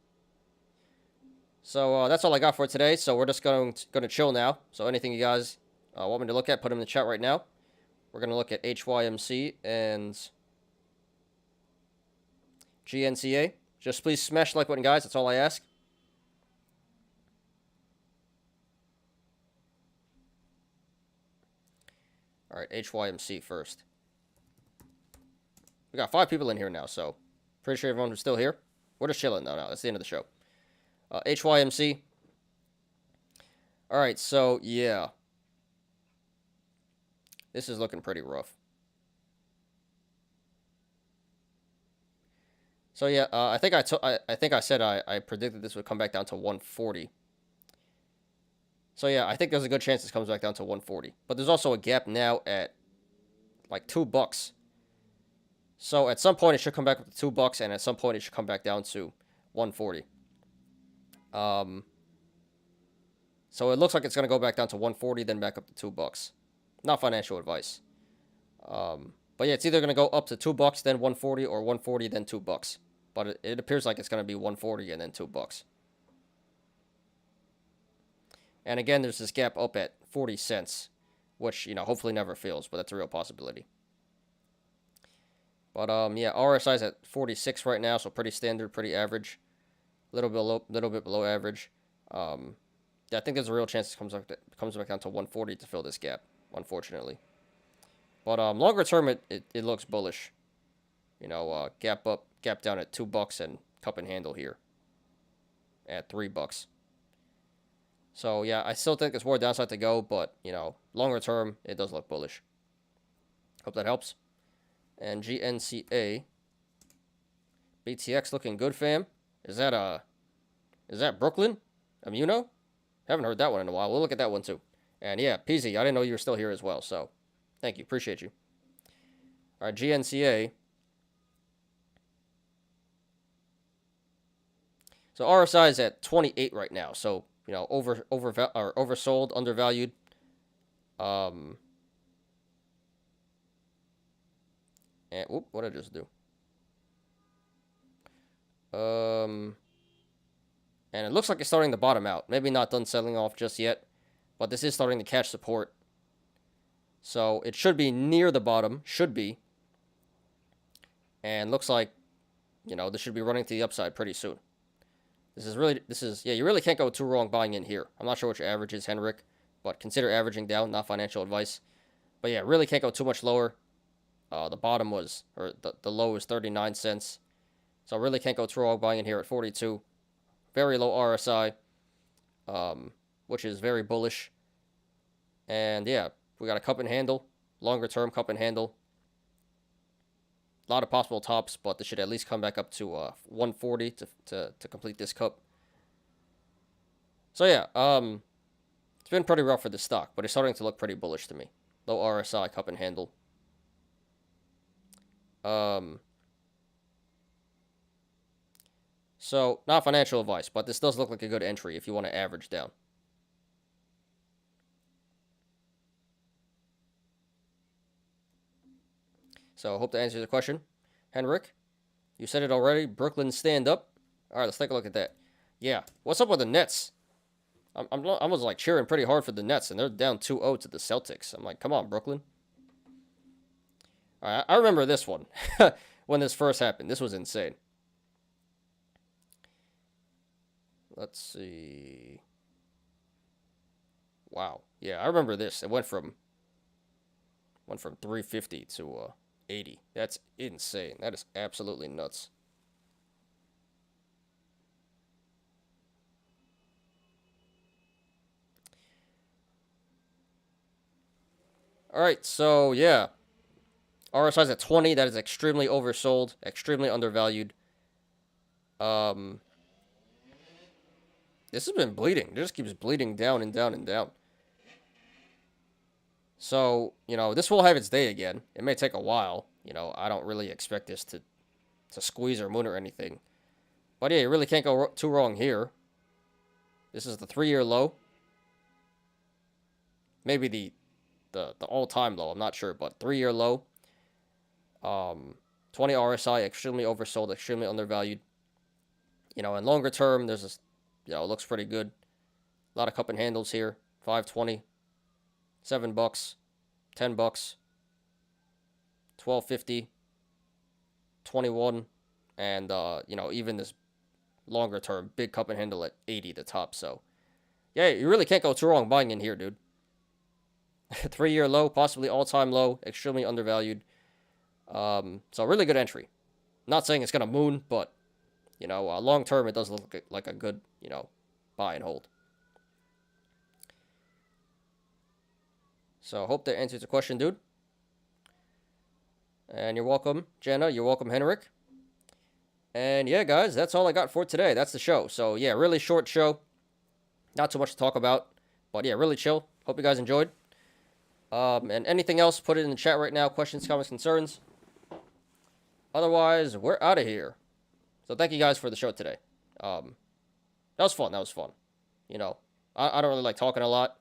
So that's all I got for today. So we're just going to chill now. So anything you guys want me to look at, put them in the chat right now. We're going to look at HYMC and GNCA. Just please smash the like button, guys. That's all I ask. All right, HYMC first. We got 5 people in here now, so pretty sure everyone who's still here. We're just chilling. No, that's the end of the show. HYMC. All right, so yeah, this is looking pretty rough. So yeah, I think I said I predicted this would come back down to 140. So yeah, I think there's a good chance this comes back down to 140. But there's also a gap now at like $2. So at some point it should come back up to $2, and at some point it should come back down to 140. So So it looks like it's going to go back down to 140, then back up to $2. Not financial advice. But yeah, it's either going to go up to $2, then 140, or 140, then $2. But it appears like it's going to be 140 and then $2. And again, there's this gap up at 40 cents, which, hopefully never fails, but that's a real possibility. But yeah, RSI's at 46 right now, so pretty standard, pretty average. Little bit below average. Yeah, I think there's a real chance it comes back down to 140 to fill this gap, unfortunately. But longer term, it looks bullish. Gap up, gap down at $2, and cup and handle here at $3. So yeah, I still think there's more downside to go, but longer term, it does look bullish. Hope that helps. And GNCA, BTX looking good, fam. Is that Brooklyn? Immuno? Haven't heard that one in a while. We'll look at that one too. And yeah, PZ, I didn't know you were still here as well, so thank you. Appreciate you. All right, GNCA. So RSI is at 28 right now. So, oversold, undervalued. And what did I just do? And it looks like it's starting to bottom out. Maybe not done selling off just yet, but this is starting to catch support. So it should be near the bottom, should be. And looks like, this should be running to the upside pretty soon. Yeah, you really can't go too wrong buying in here. I'm not sure what your average is, Henrik, but consider averaging down, not financial advice. But yeah, really can't go too much lower. The bottom was, or the low was 39 cents. So really can't go too wrong buying in here at 42. Very low RSI, which is very bullish. And yeah, we got a cup and handle, longer term cup and handle. A lot of possible tops, but this should at least come back up to 140 to complete this cup. So yeah, it's been pretty rough for the stock, but it's starting to look pretty bullish to me. Low RSI, cup and handle. So, not financial advice, but this does look like a good entry if you want to average down. So, I hope that answers the question. Henrik, you said it already. Brooklyn stand up. All right, let's take a look at that. Yeah, what's up with the Nets? I was like cheering pretty hard for the Nets, and they're down 2-0 to the Celtics. I'm like, come on, Brooklyn. All right, I remember this one when this first happened. This was insane. Let's see. Wow. Yeah, I remember this. It went from 350 to 80. That's insane. That is absolutely nuts. All right, so yeah. RSI's at 20. That is extremely oversold, extremely undervalued. This has been bleeding. It just keeps bleeding down and down and down. So, this will have its day again. It may take a while. I don't really expect this to squeeze or moon or anything. But yeah, you really can't go too wrong here. This is the 3-year low. Maybe the all-time low. I'm not sure, but 3-year low. 20 RSI, extremely oversold, extremely undervalued. In longer term, there's this. It looks pretty good. A lot of cup and handles here. 520, $7, $10, 12.50, 21, and even this longer term big cup and handle at 80 the top. So yeah, you really can't go too wrong buying in here, dude. 3-year low, possibly all-time low, extremely undervalued. So really good entry. Not saying it's gonna moon, but long term it does look like a good buy and hold. So I hope that answers the question, dude. And you're welcome, Jenna. You're welcome, Henrik. And yeah, guys, that's all I got for today. That's the show. So yeah, really short show. Not too much to talk about. But yeah, really chill. Hope you guys enjoyed. And anything else, put it in the chat right now. Questions, comments, concerns. Otherwise, we're out of here. So thank you guys for the show today. That was fun. I don't really like talking a lot.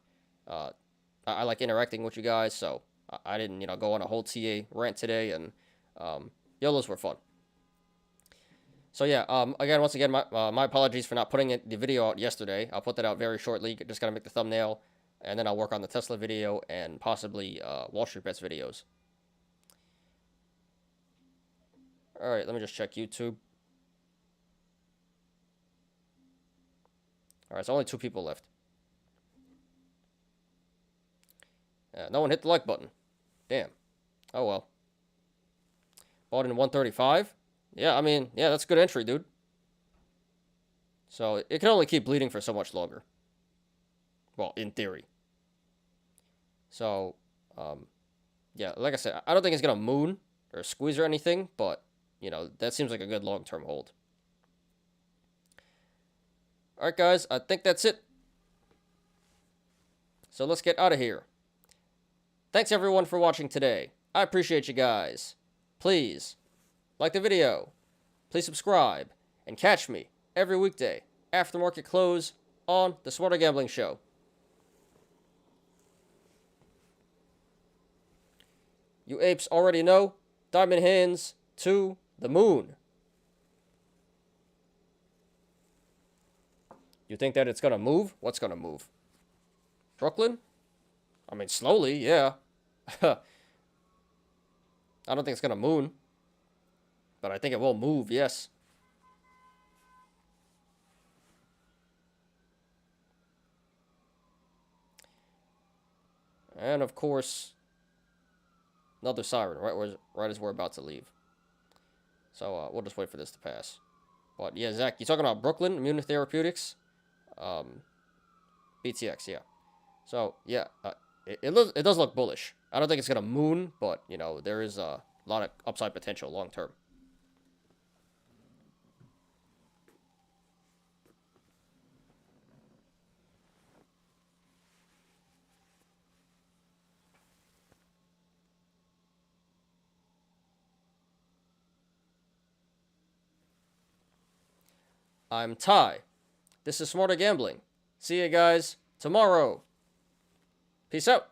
I like interacting with you guys, so I didn't, go on a whole TA rant today, and Yolos were fun. So yeah, again, once again, my apologies for not putting the video out yesterday. I'll put that out very shortly. Just gotta make the thumbnail, and then I'll work on the Tesla video and possibly Wall Street Bets videos. All right, let me just check YouTube. All right, so only 2 people left. No one hit the like button. Damn. Oh well. Bought in 135. Yeah, I mean, yeah, that's a good entry, dude. So it can only keep bleeding for so much longer. Well, in theory. So, yeah, like I said, I don't think it's gonna moon or squeeze or anything, but that seems like a good long-term hold. All right, guys, I think that's it. So let's get out of here. Thanks everyone for watching today. I appreciate you guys. Please like the video, please subscribe, and catch me every weekday after market close on the Smarter Gambling Show. You apes already know, diamond hands to the moon. You think that it's gonna move? What's gonna move? Brooklyn? I mean, slowly, yeah. I don't think it's gonna moon. But I think it will move, yes. And of course, another siren, right as we're about to leave. So we'll just wait for this to pass. But yeah, Zach, you talking about Brooklyn Immunotherapeutics? BTX, yeah. So yeah, it does look bullish. I don't think it's gonna moon, but there is a lot of upside potential long term. I'm Ty. This is Smarter Gambling. See you guys tomorrow. Peace out.